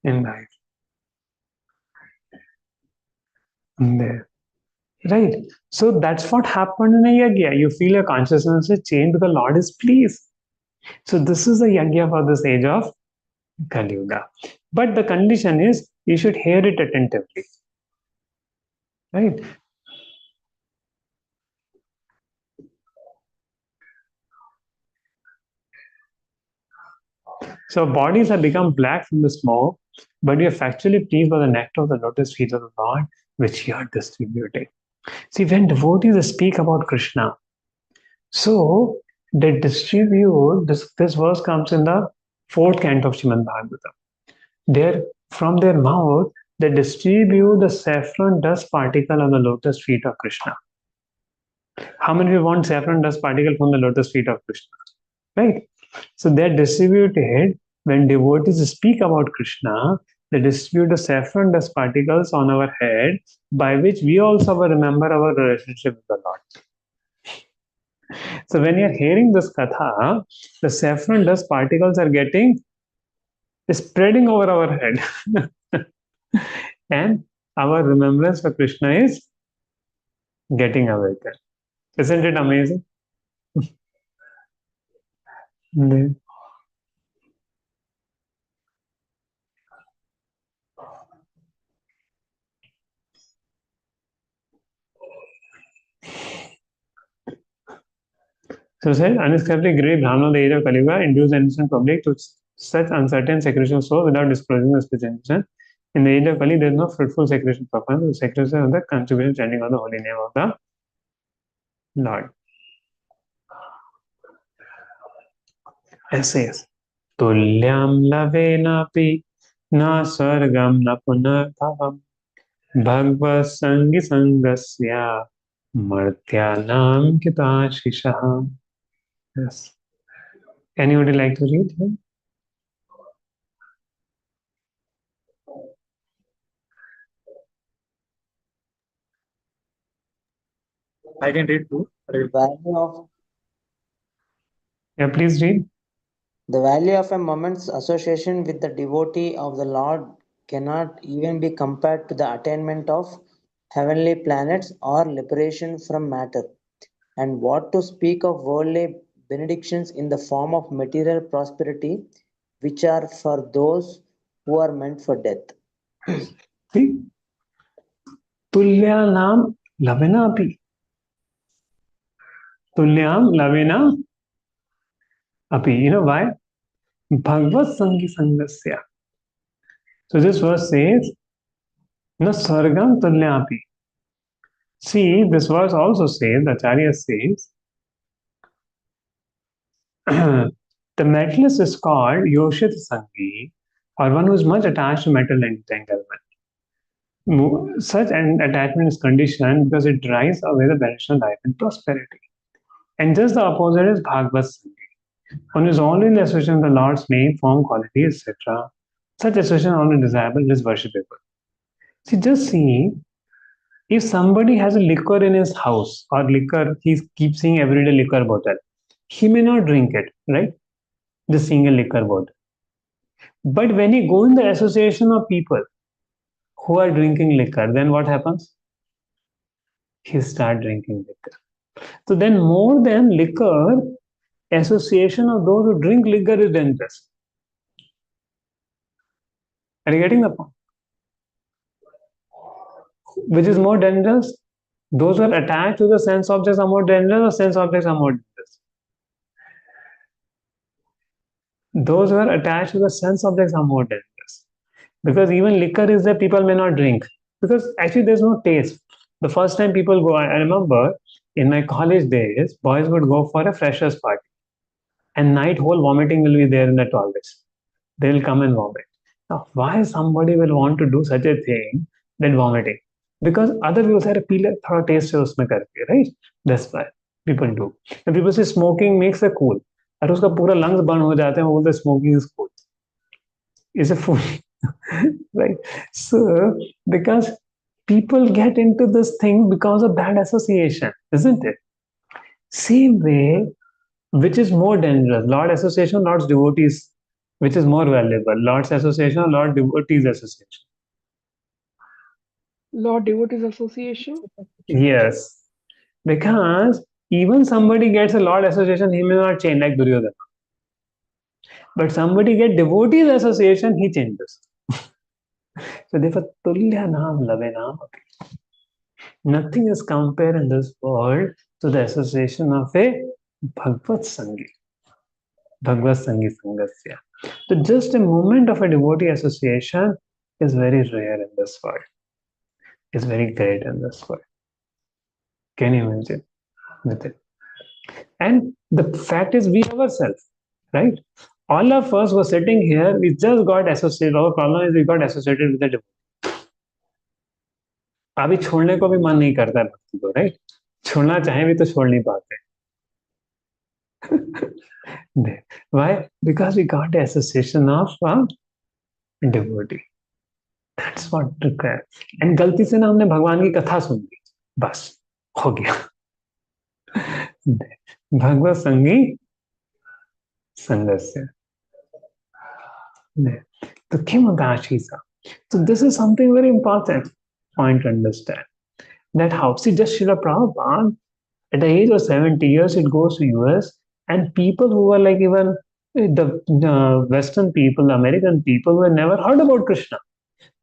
A: in life. There. Right. So that's what happened in a yagya. You feel your consciousness is changed because the Lord is pleased. So this is the yagya for this age of Kali Yuga. But the condition is you should hear it attentively. Right. So bodies have become black from the smoke, but we are factually pleased by the nectar of the lotus feet of the Lord, which you are distributing. See, when devotees speak about Krishna, so they distribute, this verse comes in the 4th canto of Srimad Bhagavatam. From their mouth, they distribute the saffron dust particle on the lotus feet of Krishna. How many of you want saffron dust particle from the lotus feet of Krishna? Right? So they're distributed when devotees speak about Krishna. They distribute the saffron dust particles on our head, by which we also remember our relationship with the Lord. So when you're hearing this katha, the saffron dust particles are spreading over our head. And our remembrance for Krishna is getting awakened. Isn't it amazing? So said, unescapably great Brahmana, the age of Kali Yuga, induced the innocent public to such uncertain secretion of soul without disclosing the spiritual. In the age of Kali, there is no fruitful secretion performed. The secretion of the contribution standing on the holy name of the Lord. essays. Tulyam lavenapi na sargam na punarthavam bhagavad sangi sangasya martyanam kitashisha. Yes. Anybody like to read?
K: I can read too.
C: Value of
A: Yeah, please read.
C: the value of a moment's association with the devotee of the Lord cannot even be compared to the attainment of heavenly planets or liberation from matter. And what to speak of worldly benedictions in the form of material prosperity, which are for those who are meant for death.
A: See, Tulyanam lavenapi. Tulyam lavena api. You know why? Bhagavad sangi sangasya. So this verse says, na sargam tulyapi. See, this verse also says, the Acharya says, the metalist is called Yoshit Sangi, or one who is much attached to metal entanglement. Such an attachment is conditioned because it drives away the beneficial life and prosperity. And just the opposite is Bhagavad Sangi. One is only in the association of the Lord's name, form, quality, etc. Such association is only desirable, is worshipable. See, just see, if somebody has a liquor in his house or liquor, he keeps seeing everyday liquor bottle, he may not drink it, right? Just seeing a liquor bottle. But when he go in the association of people who are drinking liquor, then what happens? He start drinking liquor. So then more than liquor, association of those who drink liquor is dangerous. Are you getting the point? Which is more dangerous? Those who are attached to the sense objects are more dangerous, or sense objects are more dangerous? Those who are attached to the sense objects are more dangerous. Because even liquor is that people may not drink. Because actually there's no taste. The first time people go, I remember in my college days, boys would go for a freshers party. And night whole vomiting will be there in the toilets. They will come and vomit. Now, why somebody will want to do such a thing than vomiting? Because other people say, "Pile thoda taste है उसमें करके," right? That's why people do. And people say smoking makes a cool. और उसका पूरा lungs burn हो जाते हैं, वो बोलते smoking is cool. Is a fool, right? So because people get into this thing because of bad association, isn't it? Same way, which is more dangerous, Lord association, Lord's devotees, which is more valuable, Lord's association or Lord devotees association?
M: Lord Devotees Association.
A: Yes, because even somebody gets a Lord association, he may not change like Duryodhana. But somebody get devotees association, he changes. So therefore, Tulya Nam Lave Nam. Nothing is compared in this world to the association of a Bhagavad Sangi. Bhagavad Sangi Sangasya. So just a moment of a devotee association is very rare in this world. Is very great in this world. Can you imagine with it? And the fact is, we ourselves, right? All of us were sitting here, we just got associated. Our problem is we got associated with the devotee. अभी छोड़ने को भी मन नहीं करता है भक्ति को, राइट? छोड़ना चाहे भी तो छोड़ नहीं पाते. Why? Because we got the association of devotee. That's what required. And गलती से ना हमने भगवान की कथा सुन ली, बस हो गया. भगवत संगी संगस्य. तो किमुदाशीसा. So this is something very important point to understand. That how, see, just Srila Prabhupada, at the age of 70 years, it goes to US, and people who were like even the Western people, the American people, who had never heard about Krishna,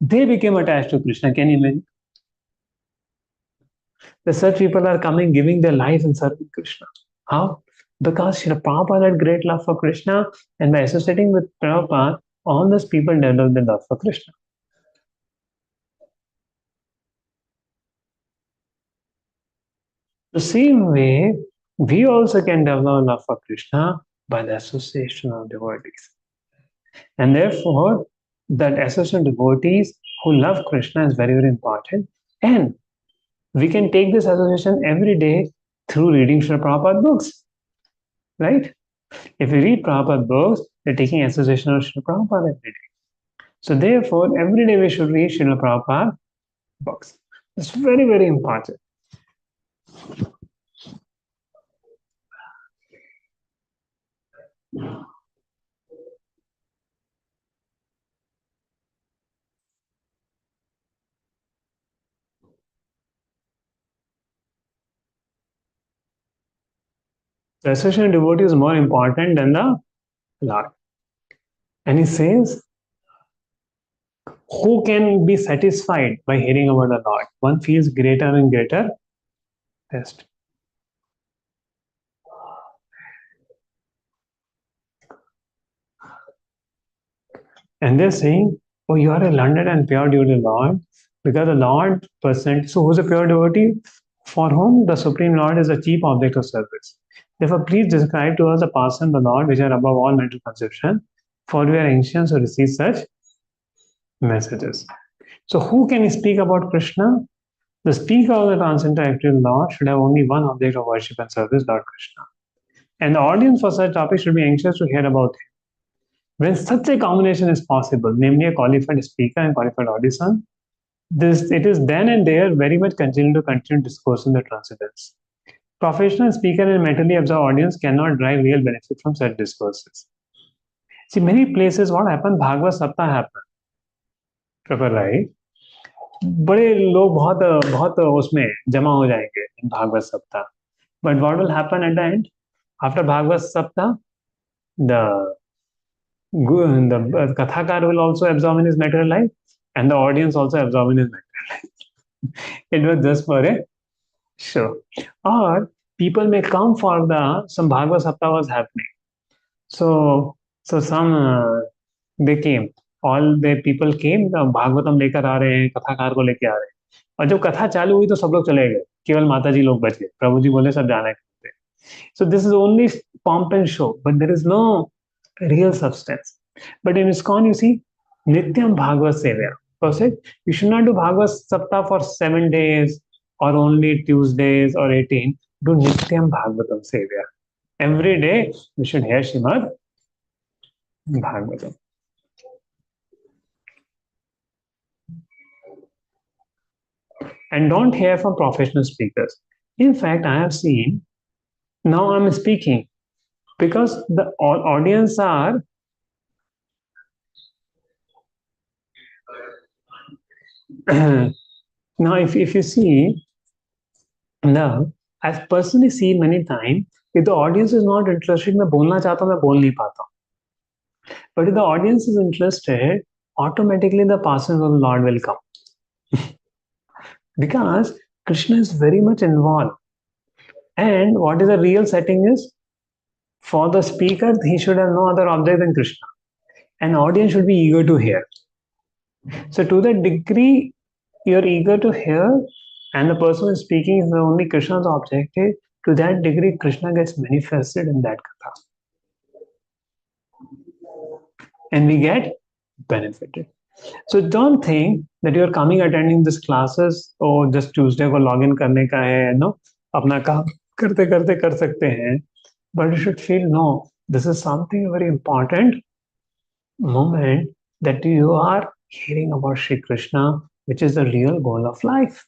A: they became attached to Krishna. Can you imagine? The such people are coming, giving their life and serving Krishna. How? Because Srila Prabhupada had great love for Krishna, and by associating with Prabhupada, all those people developed the love for Krishna. The same way, we also can develop love for Krishna By the association of devotees. And therefore, that association of devotees who love Krishna is very, very important. And we can take this association every day through reading Srila Prabhupada books, right? If we read Prabhupada books, we're taking association of Srila Prabhupada every day. So therefore, every day we should read Srila Prabhupada books. It's very, very important. The association of devotee is more important than the Lord. And he says, who can be satisfied by hearing about the Lord? One feels greater and greater test. And they're saying, oh, you are a learned and pure devotee, Lord, because the Lord person. So who's a pure devotee? For whom the Supreme Lord is the chief object of service. Therefore, please describe to us the person, the Lord, which are above all mental conception, for we are anxious to receive such messages. So who can speak about Krishna? The speaker of the transcendental Lord should have only one object of worship and service, Lord Krishna. And the audience for such topic should be anxious to hear about him. When such a combination is possible, namely a qualified speaker and qualified audience, it is then and there very much continue discourse in the transcendence. Professional speaker and mentally absorbed audience cannot derive real benefit from such discourses. See, many places what happened, Bhagavad Saptah happened. Proper, right? बड़े लोग बहुत उसमें जमा हो जाएंगे in Bhagavat सप्ताह. But what will happen at the end? After Bhagavad Saptah, the Kathakar will also absorb in his material life, and the audience also absorb in his material life. It was just for a show. Or people may come for some Bhagavad Saptah was happening. So some they came. All the people came. The Bhagavatam लेकर आ रहे हैं, कथाकार को लेके आ रहे हैं. और जब कथा चालू हुई तो सब लोग चले गए. केवल माता जी लोग बचे. प्रभु जी बोले सब जाना है. So this is only pomp and show, but there is no real substance. But in ISKCON, you see, Nityam Bhagavad Sevya. Perfect? You should not do Bhagavad Saptah for 7 days or only Tuesdays or 18. Do Nityam Bhagavatam Sevya. Every day we should hear Srimad Bhagavatam. And don't hear from professional speakers. In fact, I have seen, now I'm speaking because the audience are now if you see, now I've personally seen many times, if the audience is not interested, मैं बोलना चाहता हूँ, मैं बोल नहीं पाता. But if the audience is interested, automatically the presence of the Lord will come. Because Krishna is very much involved. And what is the real setting is, for the speaker, he should have no other object than Krishna. An audience should be eager to hear. So to the degree you're eager to hear, and the person who is speaking is only Krishna's objective, to that degree Krishna gets manifested in that katha. And we get benefited. So don't think that you're coming attending these classes or just Tuesday को login करने का है, no, अपना काम करते करते कर सकते हैं. But you should feel, no, this is something very important moment that you are hearing about Shri Krishna, which is the real goal of life.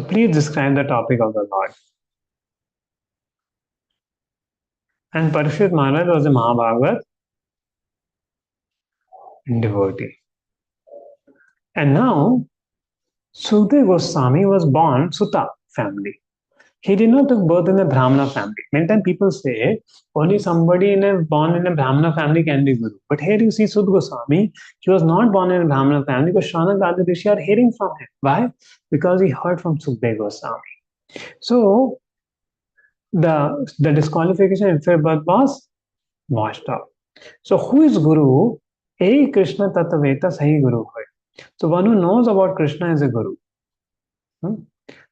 A: Please describe the topic of the Lord. And Parikshit Maharaj was a Mahabhagavat devotee. And now, Sukadeva Goswami was born Sutta family. He did not take birth in a Brahmana family. Many times people say only somebody born in a Brahmana family can be Guru. But here you see Sukadeva Goswami, he was not born in a Brahmana family because Shaunak Adi Rishi are hearing from him. Why? Because he heard from Sukadeva Goswami. So the disqualification in fair birth was washed out. So who is Guru? A Krishna Tattaveta Sahi Guru hai. So one who knows about Krishna is a guru.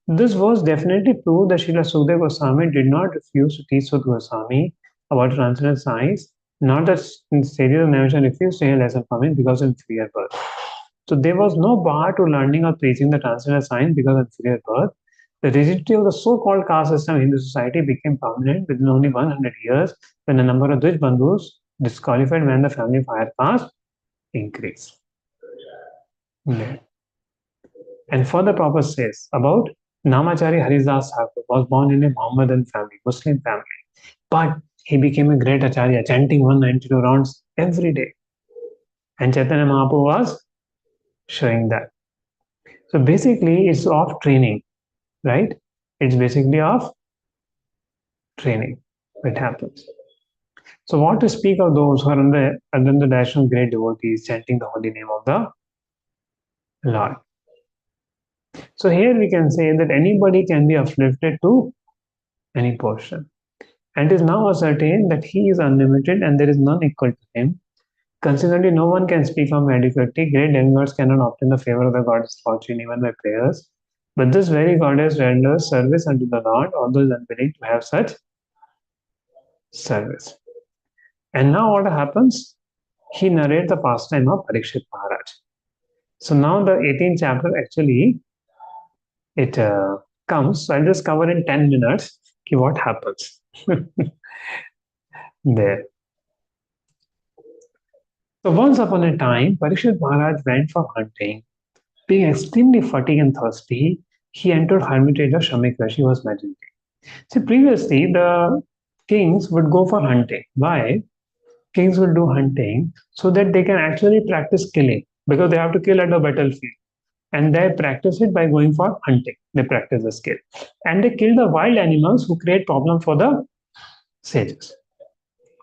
A: This was definitely proved that Srila Sukadeva Goswami did not refuse to teach Sut Goswami about transcendental science, not that sages of Navashan refused to hear lesson from him because of inferior birth. So there was no bar to learning or preaching the transcendental science because of inferior birth. The rigidity of the so-called caste system in Hindu society became permanent within only 100 years when the number of Dvij Bandhus disqualified when the family of higher caste increased. Yeah. And further Prabhupada says about Namachari Harisdas Thakur was born in a Mohammedan family, Muslim family, but he became a great Acharya, chanting 192 rounds every day. And Chaitanya Mahaprabhu was showing that. So basically, it's of training, right? It's basically of training. It happens. So, what to speak of those who are under the direction of great devotees chanting the holy name of the Lord? So, here we can say that anybody can be uplifted to any portion. And it is now ascertained that he is unlimited and there is none equal to him. Consequently, no one can speak of mediocrity. Great demigods cannot obtain the favor of the goddess fortune even by prayers. But this very goddess renders service unto the Lord, although is unwilling to have such service. And now what happens? He narrates the pastime of Parikshit Maharaj. So now the 18th chapter actually it comes. So I'll just cover in 10 minutes what happens there. So once upon a time, Parikshit Maharaj went for hunting. Being extremely fatigued and thirsty, he entered hermitage of Shamik where she was meditating. See, previously the kings would go for hunting. Why? Kings will do hunting so that they can actually practice killing because they have to kill at the battlefield. And they practice it by going for hunting. They practice the skill. And they kill the wild animals who create problem for the sages,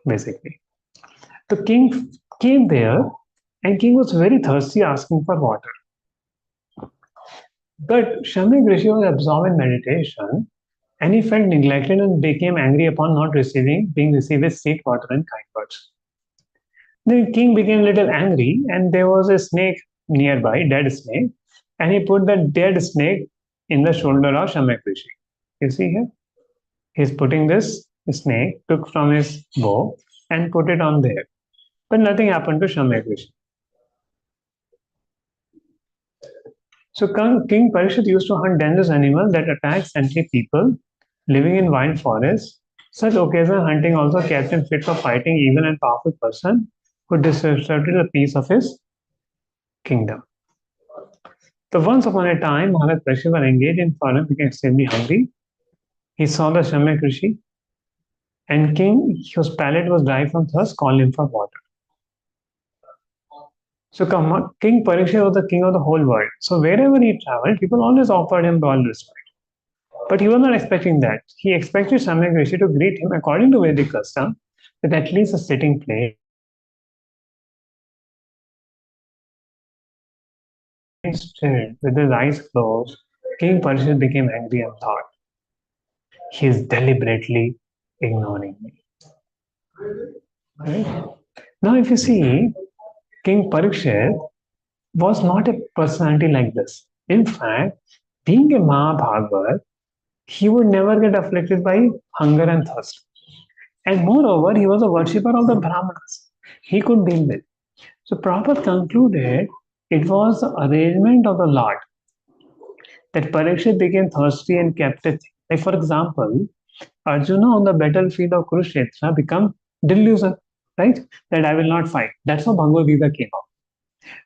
A: basically. The king came there and king was very thirsty asking for water. But Shamik Rishi was absorbed in meditation and he felt neglected and became angry upon not being received with sweet water and kind words. The king became a little angry, and there was a snake nearby, dead snake, and he put the dead snake in the shoulder of Shamak Rishi. You see here? He's putting this snake, took from his bow, and put it on there. But nothing happened to Shamak Rishi. So King Parikshit used to hunt dangerous animals that attack sentry people living in wild forests. Such occasional hunting also kept him fit for fighting even a powerful person who disrupted the peace of his kingdom. So once upon a time, Maharaj Parikshit was engaged in farming, became extremely hungry. He saw the Shamak Rishi, and king, whose palate was dry from thirst, called him for water. So King Parikshit was the king of the whole world. So wherever he traveled, people always offered him all respect. But he was not expecting that. He expected Shamak Rishi to greet him according to Vedic custom, with at least a sitting place. Instead, with his eyes closed, King Parikshit became angry and thought, he is deliberately ignoring me. Right? Now, if you see, King Parikshit was not a personality like this. In fact, being a Mahabhagavat, he would never get afflicted by hunger and thirst. And moreover, he was a worshipper of the Brahmanas. He could deal with. So Prabhupada concluded it was the arrangement of the Lord that Parikshit became thirsty and kept it. Like for example, Arjuna on the battlefield of Kurukshetra become delusional, right? That I will not fight. That's how Bhagavad Gita came out.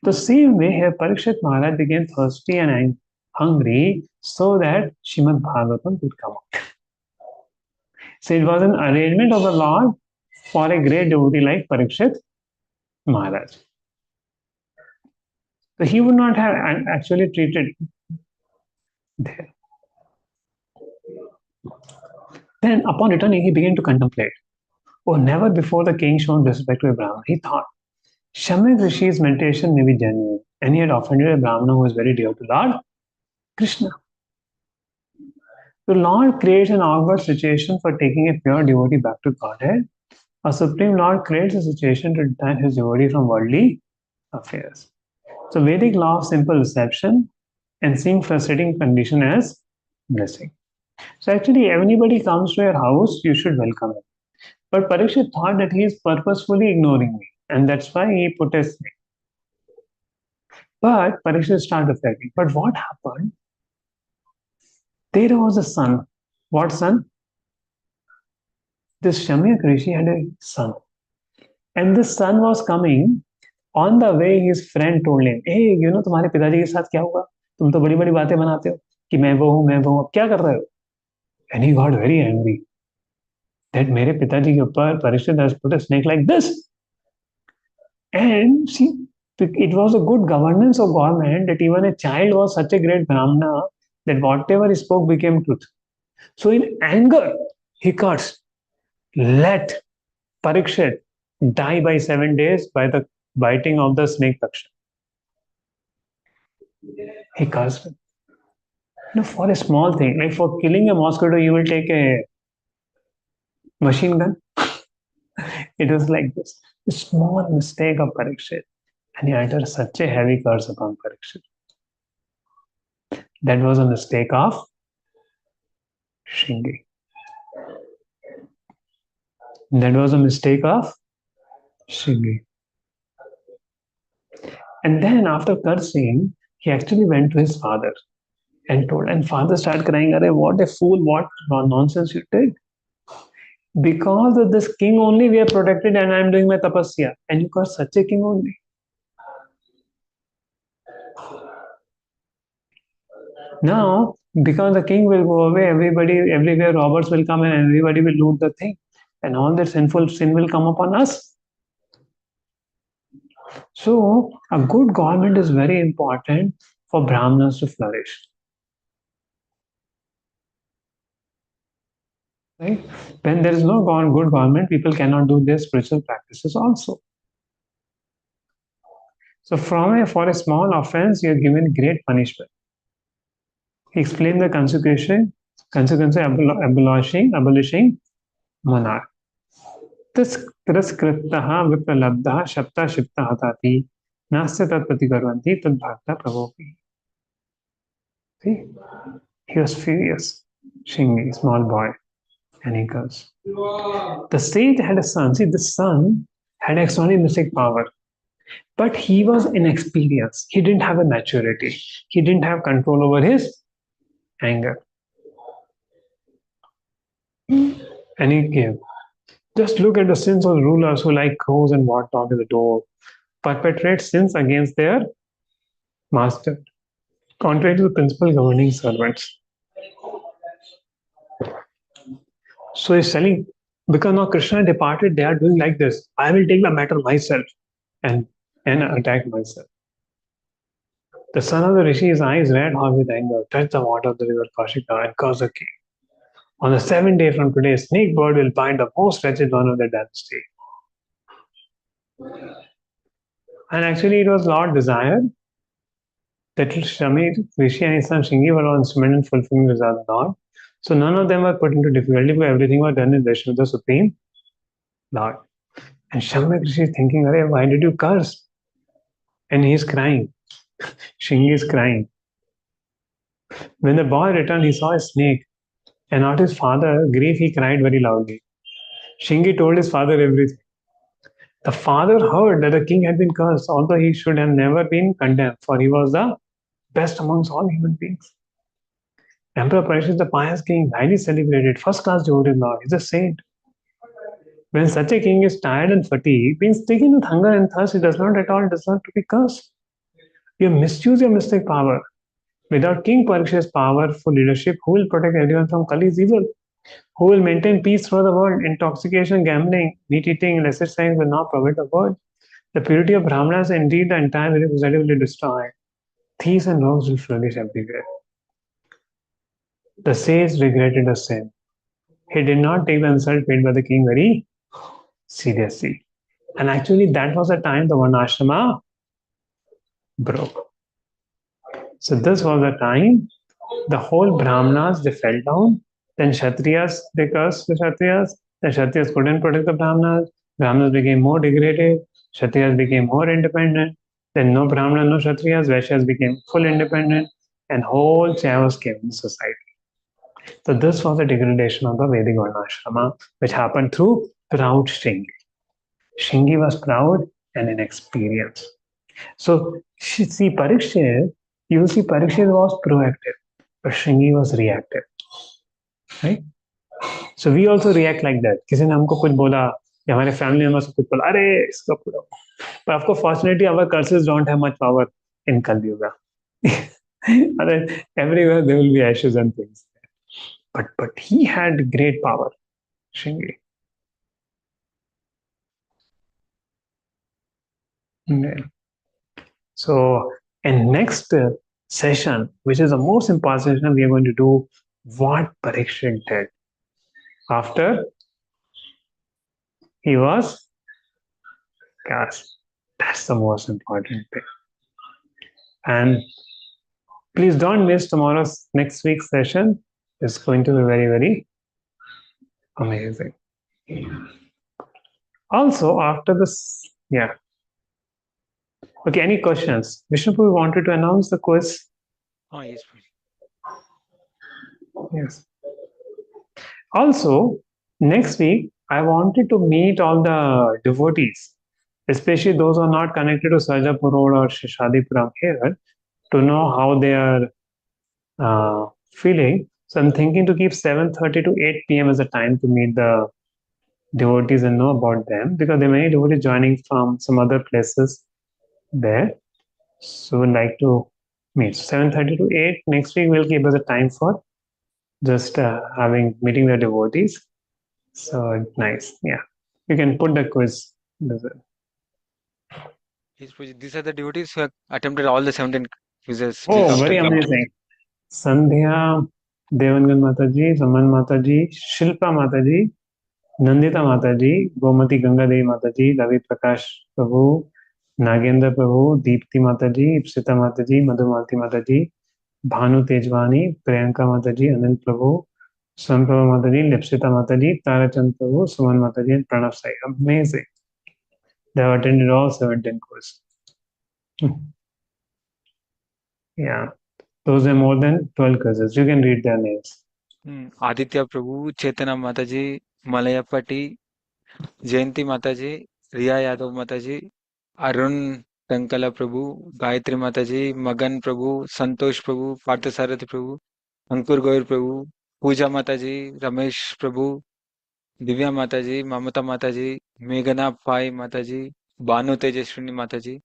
A: The same way here, Parikshit Maharaj became thirsty and hungry so that Srimad Bhagavatam could come out. So it was an arrangement of the Lord for a great devotee like Parikshit Maharaj. So he would not have actually treated there. Then upon returning, he began to contemplate. Oh, never before the king shown disrespect to a Brahman. He thought, Shamak Rishi's meditation may be genuine, and he had offended a Brahmana who is very dear to Lord Krishna. The Lord creates an awkward situation for taking a pure devotee back to Godhead. A Supreme Lord creates a situation to detach his devotee from worldly affairs. So Vedic law of simple reception and seeing frustrating condition as blessing. So actually, anybody comes to your house, you should welcome him. But Parikshit thought that he is purposefully ignoring me, and that's why he put a snake. But Parikshit started reflecting. But what happened? There was a son. What son? This Shamyak Rishi had a son. And this son was coming. On the way, his friend told him, hey, तुम्हारे पिताजी के साथ क्या हुआ? तुम तो बड़ी बड़ी बातें बनाते हो कि मैं वो हूँ, अब क्या कर रहे हो? And he got very angry that मेरे पिताजी के ऊपर Parikshit has put a snake like this. And see, it was a good governance of government that even a child was such a great Brahmana that whatever he spoke became truth. So in anger, he cursed, let Parikshit die by 7 days by the biting of the snake Taksha. He cursed him. For a small thing, like for killing a mosquito, you will take a machine gun. It was like this. A small mistake of Parikshit. And he uttered such a heavy curse upon Parikshit. That was a mistake of Shingi. That was a mistake of Shingi. And then after cursing, he actually went to his father and told, and father started crying, "Arey, what a fool, what nonsense you did. Because of this king only we are protected and I am doing my tapasya. And you curse such a king only." Now, because the king will go away, everywhere robbers will come and everybody will loot the thing. And all that sinful sin will come upon us. So, a good government is very important for Brahmanas to flourish. Right? When there is no good government, people cannot do their spiritual practices also. So, for a small offense, you are given great punishment. He explained the consequence of abolishing monarch. तिरस्कृतः विप्रलब्धः शप्ता शिप्ता हताति नास्य तत्प्रतिकुर्वन्ति तद्भक्ता प्रभोपि. See, he was furious. Shingi, small boy, and he goes. The sage had a son. See, the son had extraordinary mystic power, but he was inexperienced. He didn't have a maturity. He didn't have control over his anger, and he gave. Just look at the sins of rulers who like crows and warthog at the door, perpetrate sins against their master, contrary to the principle governing servants. So he's telling, because now Krishna departed, they are doing like this. I will take the matter myself and attack myself. The son of the Rishi's eyes red hot with anger, touched the water of the river Kaushika and cursed the king. On the 7th day from today, snake bird will bind the most wretched one of the dynasty. And actually, it was Lord desired that Shami, Rishi, and his son Shingi were all instrumental in fulfilling the desire of Lord. So none of them were put into difficulty, but everything was done in relation with the Supreme Lord. And Shamak Rishi is thinking, "Arey, why did you curse?" And he is crying. Shingi is crying. When the boy returned, he saw a snake. And not his father, grief, he cried very loudly. Shingi told his father everything. The father heard that the king had been cursed, although he should have never been condemned, for he was the best amongst all human beings. Emperor Parikshit, the pious king, highly celebrated, first-class devoted Lord, is a saint. When such a king is tired and fatigued, being stricken with hunger and thirst, he does not at all deserve to be cursed. You misuse your mystic power. Without King Parikshit's powerful leadership, who will protect everyone from Kali's evil? Who will maintain peace throughout the world? Intoxication, gambling, meat eating, and illicit signs will not pervade the world. The purity of Brahmanas, indeed, the entire society will be destroyed. Thieves and rogues will flourish everywhere. The sage regretted the sin. He did not take the insult paid by the king very seriously. And actually, that was the time the Varnashrama broke. So this was the time the whole Brahmanas, they fell down. Then Kshatriyas, they cursed the Kshatriyas. The Kshatriyas couldn't protect the Brahmanas. Brahmanas became more degraded. Kshatriyas became more independent. Then no Brahmana, no Kshatriyas, Vaishyas became full independent, and whole chaos came in society. So this was a degradation of the Vedic Varnashrama, which happened through proud Shringi. Shringi was proud and inexperienced. So see Parikshit, you see Parikshit was proactive, but Shringi was reactive, right? So we also react like that. किसी ने हमको कुछ बोला या हमारे family members को कुछ बोला, अरे इसका पूरा. But of course, fortunately, our curses don't have much power in Kali Yuga. Everywhere there will be ashes and things. But he had great power, Shringi. Yeah. So in next session, which is the most important session, we are going to do what Parikshit did after he was cast. That's the most important thing. And please don't miss tomorrow's next week's session. It's going to be very, very amazing. Also, after this, yeah. Okay, any questions? Vishnupu wanted to announce the quiz.
L: Oh, yes.
A: Yes. Also, next week, I wanted to meet all the devotees, especially those who are not connected to Sarjapur Road or Shadipuram here, to know how they are feeling. So I'm thinking to keep 7:30 to 8 p.m. as a time to meet the devotees and know about them, because there are many devotees joining from some other places there. So we'd like to meet. 7:30 to 8 next week we'll keep as a time for just meeting the devotees. So nice. Yeah. You can put the quiz.
P: Yes, Puji. These are the devotees who have attempted all the 17 quizzes
A: Oh,
P: week after
A: very
P: week.
A: amazing. Sandhya, Devangan Mataji, Saman Mataji, Shilpa Mataji, Nandita Mataji, Gomati Ganga Devi Mataji, Ravi Prakash Prabhu, Nagendra Prabhu, Deepti Mataji, Ipsita Mataji, Madhumalti Mataji, Bhanu Tejwani, Priyanka Mataji, Anil Prabhu, Swanprabha Mataji, Lipsita Mataji, Tarachand Prabhu, Suman Mataji, and Pranav Sai. Amazing. They have attended all 17 courses. Yeah. Those are more than 12 courses. You can read their names.
P: Aditya Prabhu, Chaitanya Mataji, Malayapati, Jayanti Mataji, Riya Yadav Mataji, Arun Tankala Prabhu, Gayatri Mataji, Magan Prabhu, Santosh Prabhu, Parthasarathi Prabhu, Ankur Goyal Prabhu, Pooja Mataji, Ramesh Prabhu, Divya Mataji, Mamata Mataji, Meghana Pai Mataji, Banu Tejaswini Mataji,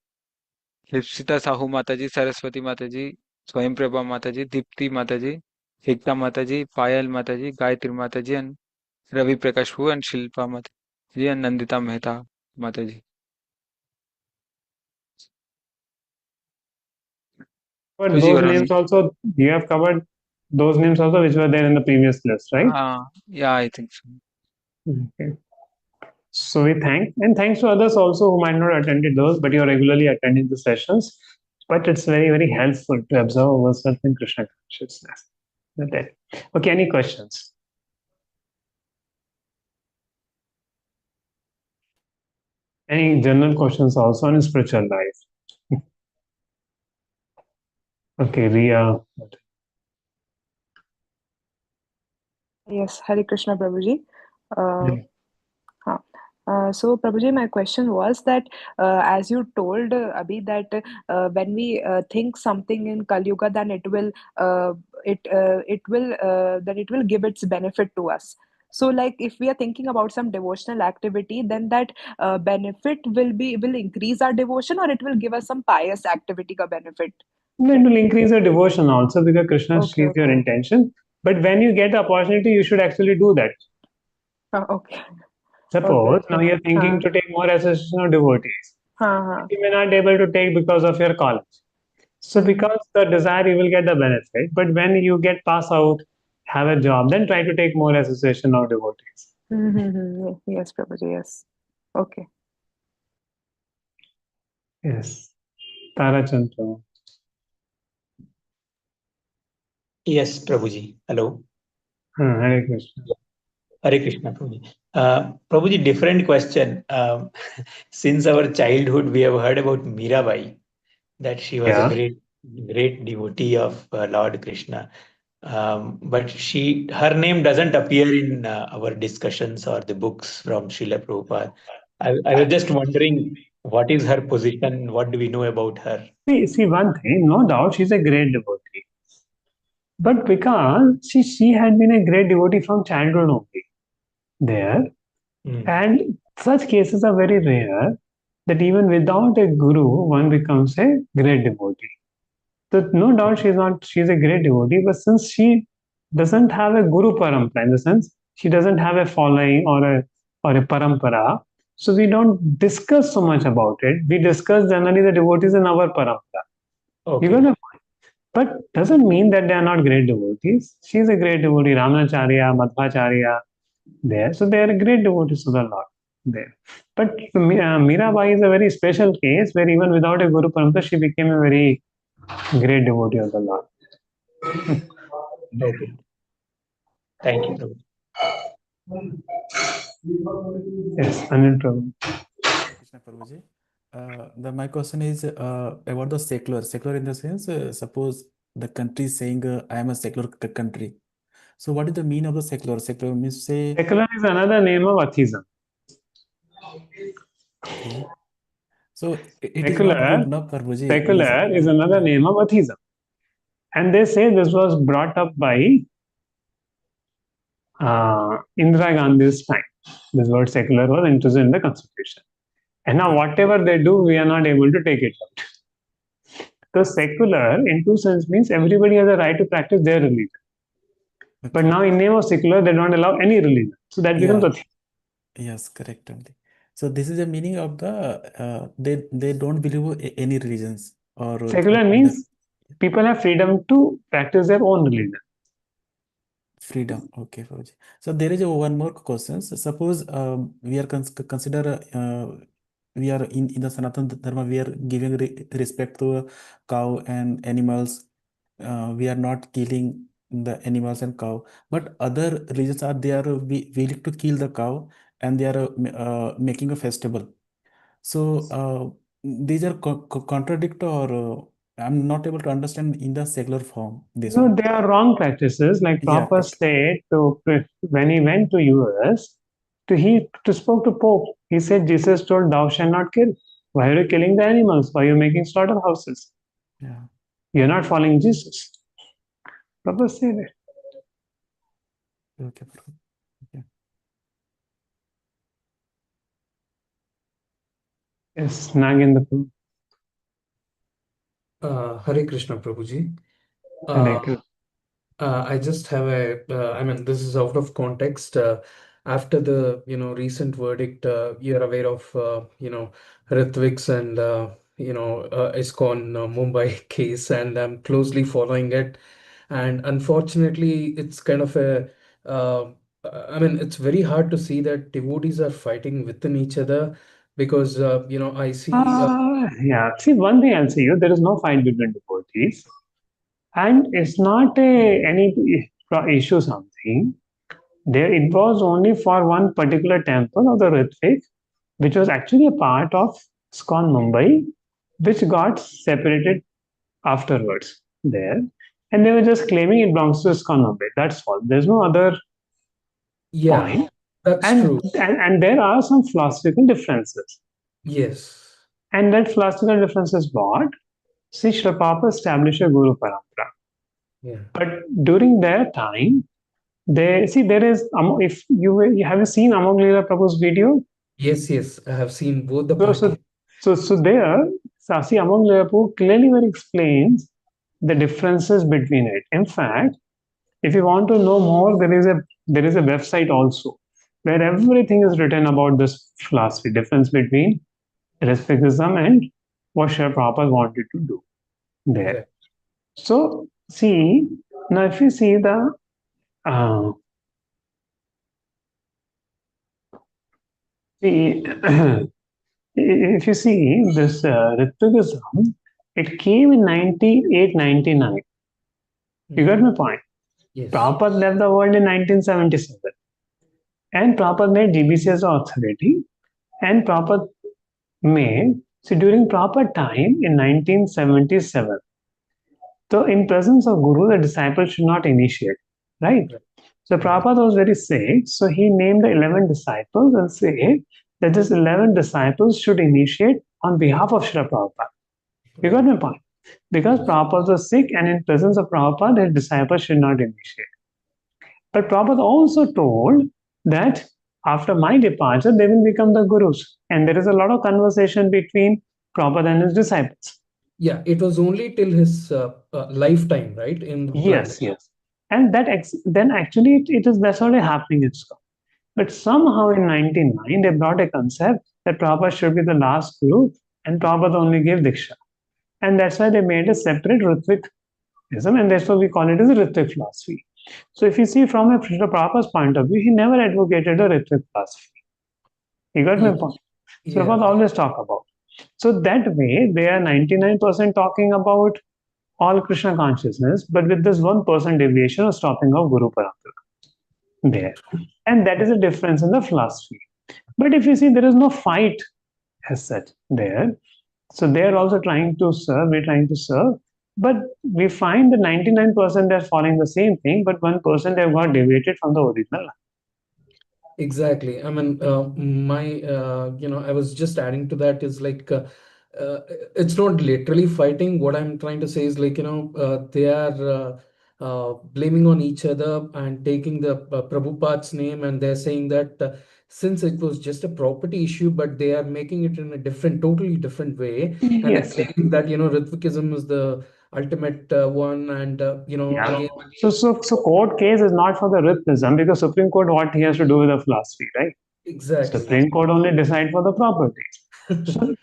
P: Lipsita Sahu Mataji, Saraswati Mataji, Swayam Prabha Mataji, Dipti Mataji, Ekta Mataji, Payal Mataji, Gayatri Mataji, and Ravi Prakash Hu and Shilpa Mataji and Nandita Mehta Mataji.
A: But
P: Puji
A: those
P: Varan.
A: names also, you have covered those names also which were there in the previous list, right?
P: Yeah, I think so.
A: Okay. So we thanks to others also who might not have attended those, but you're regularly attending the sessions. But it's very, very helpful to observe ourselves in Krishna consciousness. Okay. Okay, any questions? Any general questions also on spiritual life? Okay, Riya.
H: Yes, Hare Krishna, Prabhuji. So, Prabhuji, my question was that as you told Abhi that when we think something in Kali Yuga, then it will give its benefit to us. So, like if we are thinking about some devotional activity, then that benefit will increase our devotion, or it will give us some pious activity ka benefit.
A: It will increase your devotion also because Krishna sees your intention. But when you get the opportunity, you should actually do that.
H: Okay.
A: Suppose now you're thinking to take more association of devotees. You may not be able to take because of your college. So because the desire, you will get the benefit. But when you get pass out, have a job, then try to take more association of devotees.
H: Yes, Prabhuji, yes. Okay.
A: Yes. Tarachand Prabhu.
D: Yes, Prabhuji. Hello.
A: Hare Krishna.
D: Hare Krishna, Prabhuji. Prabhuji, different question. Since our childhood, we have heard about Mirabai. that she was a
A: Yeah.
D: great devotee of Lord Krishna. But her name doesn't appear in our discussions or the books from Srila Prabhupada. I was just wondering, what is her position? What do we know about her?
A: See one thing, no doubt she's a great devotee. But because she had been a great devotee from childhood only there, and such cases are very rare that even without a guru, one becomes a great devotee. So no doubt she's a great devotee, but since she doesn't have a guru parampara, in the sense she doesn't have a following or a parampara, so we don't discuss so much about it. We discuss generally the devotees in our parampara. You got a point. But doesn't mean that they are not great devotees. She's a great devotee, Ramanacharya, Madhvacharya, there. So they are great devotees to the Lord there. But Mirabai is a very special case where even without a Guru Parampara, she became a very great devotee of the Lord.
D: Okay. Thank you, Prabhu.
A: Yes, Anil Prabhu.
Q: Krishna Prabhuji. My question is about the secular. Secular in the sense, suppose the country is saying, I am a secular country. So what is the meaning of the secular? Secular means say.
A: Secular is another name of atheism.
Q: Okay. So it is not good enough, Prabhuji.
A: Secular is another name of atheism. And they say this was brought up by Indira Gandhi's time. This word secular was introduced in the constitution. And now whatever they do, we are not able to take it out. So secular, in two sense, means everybody has a right to practice their religion. Okay. But now in name of secular, they don't allow any religion. So that becomes a thing.
Q: Yes, correct. Only. So this is the meaning of the they don't believe any religions or
A: secular means people have freedom to practice their own religion.
Q: Freedom. Okay, Fauji. So there is one more question. So suppose we are consider we are in the Sanatana Dharma, we are giving respect to cow and animals. We are not killing the animals and cow. But other religions are they are willing to kill the cow and they are making a festival. So these are contradict or I'm not able to understand in the secular form this
A: No,
Q: one.
A: they are wrong practices. Like Prabhupada said to when he went to US, to spoke to Pope. He said Jesus told, "Thou shalt not kill." Why are you killing the animals? Why are you making slaughterhouses?
Q: Yeah.
A: You're not following Jesus. Prabhupada said it.
Q: Okay. Okay.
A: Yes, Nagendra.
R: Hare Krishna Prabhuji.
A: Hare Krishna.
R: I just have I mean, this is out of context. After the, recent verdict, you're aware of, Ritvik's and, ISKCON Mumbai case, and I'm closely following it. And unfortunately, it's kind of I mean, it's very hard to see that devotees are fighting within each other because, I see.
A: Yeah, see, one thing I'll say you, there is no fight between devotees. And it's not any issue something. There it was only for one particular temple of the Ritvik, which was actually a part of ISKCON Mumbai, which got separated afterwards there. And they were just claiming it belongs to ISKCON Mumbai. That's all. There's no other point.
R: That's
A: true.
R: true.
A: And there are some philosophical differences.
R: Yes.
A: And that philosophical difference is what? See, Srila Prabhupada established a Guru Parampara.
R: Yeah.
A: But during their time, there is if you have you seen Amog Leela Prabhu's video?
R: Yes, I have seen both the parties.
A: So there, Sasi Amog Leela Prabhu clearly explains the differences between it. In fact, if you want to know more, there is a website also where everything is written about this philosophy, difference between Rastafism and what Srila Prabhupada wanted to do there.
R: Right.
A: So see, now if you see the if you see this Rastafism, it came in 98, 99. You got my point?
R: Yes.
A: Prabhupada left the world in 1977. And Prabhupada made GBC as the authority. And Prabhupada made See, during proper time in 1977, so in presence of Guru, the disciple should not initiate, right? So Prabhupada was very sick, so he named the 11 disciples and said that these 11 disciples should initiate on behalf of Srila Prabhupada. You got my point? Because Prabhupada was sick and in presence of Prabhupada, the disciples should not initiate. But Prabhupada also told that after my departure, they will become the gurus. And there is a lot of conversation between Prabhupada and his disciples.
R: Yeah, it was only till his lifetime, right? In the planet.
A: Yes. And then actually that's already happening in Scott. But somehow in 1999, they brought a concept that Prabhupada should be the last guru and Prabhupada only gave Diksha. And that's why they made a separate Ritvikism, and that's why we call it as a Ritvik philosophy. So if you see from a Srila Prabhupada's point of view, he never advocated a Ritvik philosophy. You got my point? So Prabhupada always talk about. So that way, they are 99% talking about all Krishna consciousness, but with this 1% deviation of stopping of Guru Parampara there. And that is a difference in the philosophy. But if you see, there is no fight as such there. So they are also trying to serve, we're trying to serve. But we find that 99% they're following the same thing, but 1% they've got deviated from the original line.
R: Exactly. I mean, I was just adding to that is like, it's not literally fighting. What I'm trying to say is like, they are blaming on each other and taking the Prabhupada's name, and they're saying that since it was just a property issue, but they are making it in a totally different way. And they're claiming that, Ritvikism is the ultimate one, and, again.
A: So court case is not for the Ritvism because Supreme Court, what he has to do with the philosophy, right?
R: Exactly.
A: Supreme Court only decide for the property. So,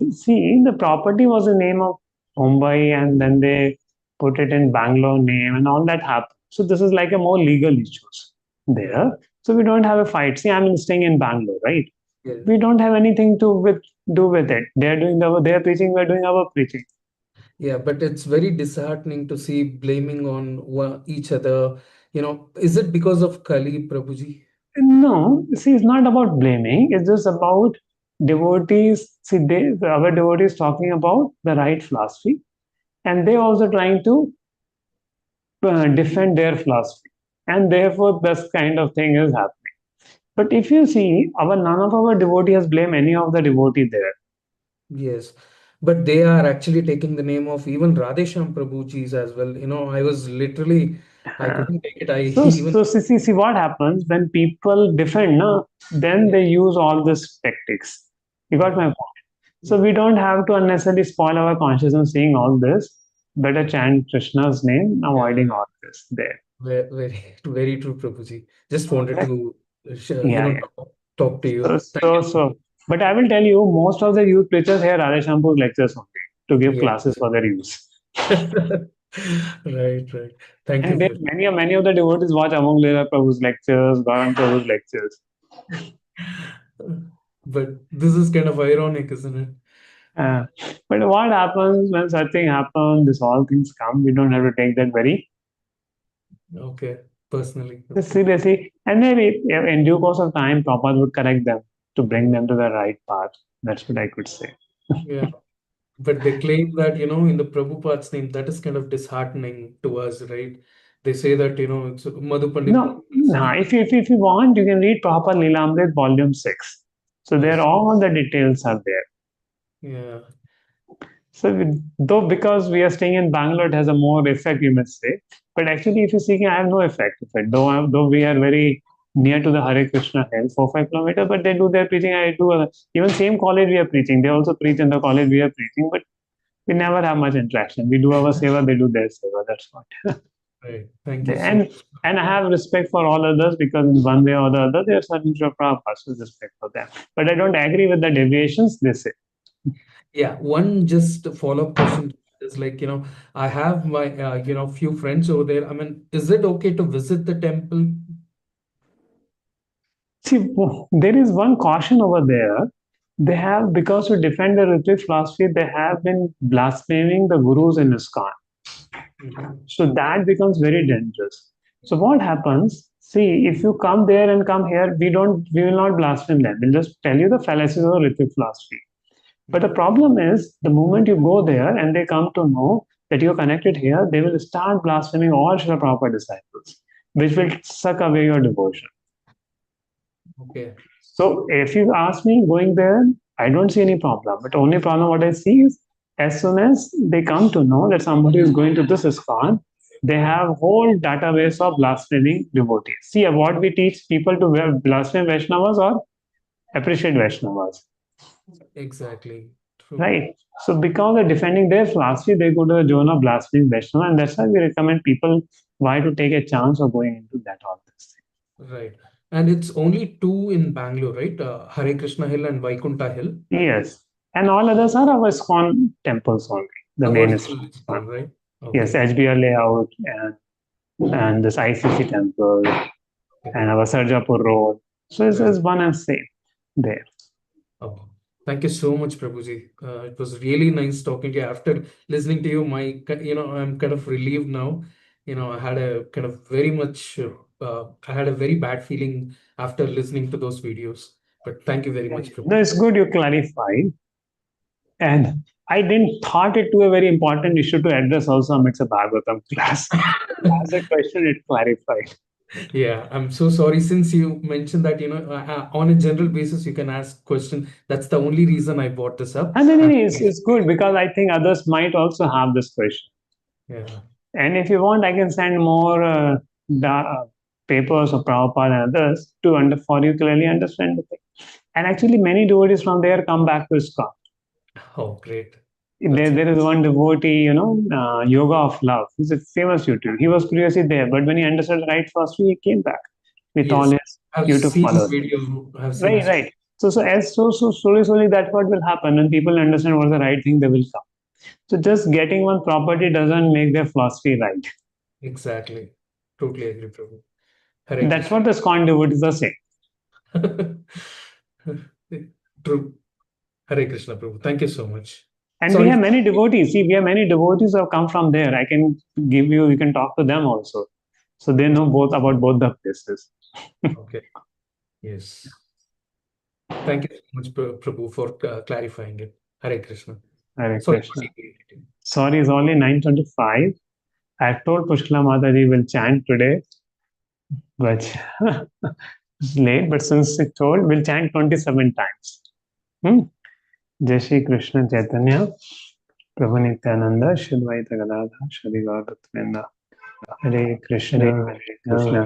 A: see, the property was the name of Mumbai, and then they put it in Bangalore name, and all that happened. So this is like a more legal issues there. So we don't have a fight. See, I'm staying in Bangalore, right?
R: Yes.
A: We don't have anything to do with it. They're doing their preaching, we're doing our preaching.
R: Yeah, but it's very disheartening to see blaming on each other. Is it because of Kali, Prabhuji?
A: No, see, it's not about blaming. It's just about devotees. See, our devotees talking about the right philosophy, and they also trying to defend their philosophy, and therefore this kind of thing is happening. But if you see, none of our devotees blame any of the devotee there.
R: Yes, but they are actually taking the name of even Radhesham Prabhuji's as well. I was literally, I couldn't take it. I even.
A: So see what happens when people defend, no? Then they use all these tactics. You got my point. So we don't have to unnecessarily spoil our consciousness saying all this. Better chant Krishna's name, avoiding all this there.
R: Very, very true, Prabhuji. Just wanted to,
A: Yeah.
R: talk to you.
A: But I will tell you, most of the youth preachers here are Shampu's lectures only to give
R: Yeah.
A: classes for their youth.
R: Right. Thank
A: And
R: you.
A: many of the devotees watch Among Lila Prabhu's lectures, Gaurang Prabhu's lectures.
R: But this is kind of ironic, isn't it?
A: But what happens when such thing happens, this all things come, we don't have to take that very
R: Okay, personally.
A: seriously. And maybe in due course of time, Prabhupada would correct them to bring them to the right path. That's what I could say.
R: Yeah. But they claim that, in the Prabhupada's name, that is kind of disheartening to us, right? They say that, it's Madhu Pandit.
A: No, if you want, you can read Prabhupada Leelamrit Volume 6. So there all the details are there.
R: Yeah.
A: So though because we are staying in Bangalore, it has a more effect, you must say. But actually, if you see, I have no effect of it. Though we are very near to the Hare Krishna hill, 4-5 kilometers, but they do their preaching. I do even same college we are preaching. They also preach in the college we are preaching, but we never have much interaction. We do our seva, they do their seva. That's what.
R: Right. Thank you so much.
A: And I have respect for all others because in one way or the other they are serving to Prabhupada, so respect for them. But I don't agree with the deviations they say.
R: Yeah, one just follow-up question is like, I have my, few friends over there. I mean, is it okay to visit the temple?
A: See, there is one caution over there. They have, because to defend the Ritvik philosophy, they have been blaspheming the gurus in ISKCON. So that becomes very dangerous. So what happens? See, if you come there and come here, we will not blaspheme them. We'll just tell you the fallacies of the Ritvik philosophy. But the problem is, the moment you go there and they come to know that you're connected here, they will start blaspheming all Srila Prabhupada disciples, which will suck away your devotion.
R: Okay.
A: So if you ask me, going there, I don't see any problem. But only problem what I see is, as soon as they come to know that somebody is going to this ISKCON, they have whole database of blaspheming devotees. See, what we teach people to blaspheme Vaishnavas or appreciate Vaishnavas.
R: Exactly. True.
A: Right. So because they're defending their philosophy, they go to the zone of blaspheming Vaishnava, and that's why we recommend people why to take a chance of going into that all this thing.
R: Right. And it's only two in Bangalore, right? Hare Krishna Hill and Vaikunta Hill.
A: Yes. And all others are our ISKCON temples only. The main
R: original
A: ISKCON.
R: ISKCON, right?
A: Yes,
R: Okay.
A: HBR layout and this ICC temple and our Sarjapur road. So it's
R: Right.
A: one and same there.
R: Okay. Thank you so much, Prabhuji. It was really nice talking to you. After listening to you, I'm kind of relieved now. I had a kind of I had a very bad feeling after listening to those videos. But thank you very much,
A: No,
R: Prabhuji.
A: it's good you clarified. And I didn't thought it to a very important issue to address also amidst a Bhagavatam class. As a question, it clarified.
R: Yeah, I'm so sorry. Since you mentioned that, on a general basis, you can ask question. That's the only reason I brought this up.
A: And then it's good because I think others might also have this question.
R: Yeah.
A: And if you want, I can send more papers of Prabhupada and others for you clearly understand the thing. And actually, many devotees from there come back to ISKCON.
R: Oh, great.
A: There is one devotee, Yoga of Love. He's a famous YouTuber. He was previously there, but when he understood the right philosophy, he came back with all
R: Yes,
A: his
R: I've
A: YouTube
R: seen his
A: followers.
R: video. I've seen
A: Right,
R: his
A: right. So slowly, that's what will happen. When people understand what's the right thing, they will come. So just getting one property doesn't make their philosophy right.
R: Exactly. Totally agree, Prabhu. Hare
A: That's what the ISKCON devotees are saying.
R: True. Hare Krishna, Prabhu. Thank you so much.
A: And
R: Sorry
A: we have
R: for-
A: many devotees. See, we have many devotees who have come from there. I can you can talk to them also. So they know about both the places.
R: Okay. Yes. Thank you so much, Prabhu, for clarifying it. Hare Krishna.
A: Hare
R: Sorry for
A: Krishna.
R: deviating.
A: Sorry, it's only 9:25. I told Pushkala Mataji will chant today, but it's late. But since it told, we'll chant 27 times. Jai Shri Krishna Chaitanya, Prabhu Nityananda, Shri Advaita Gadadhar, Shri Gaurav Hare Krishna, Hare Krishna.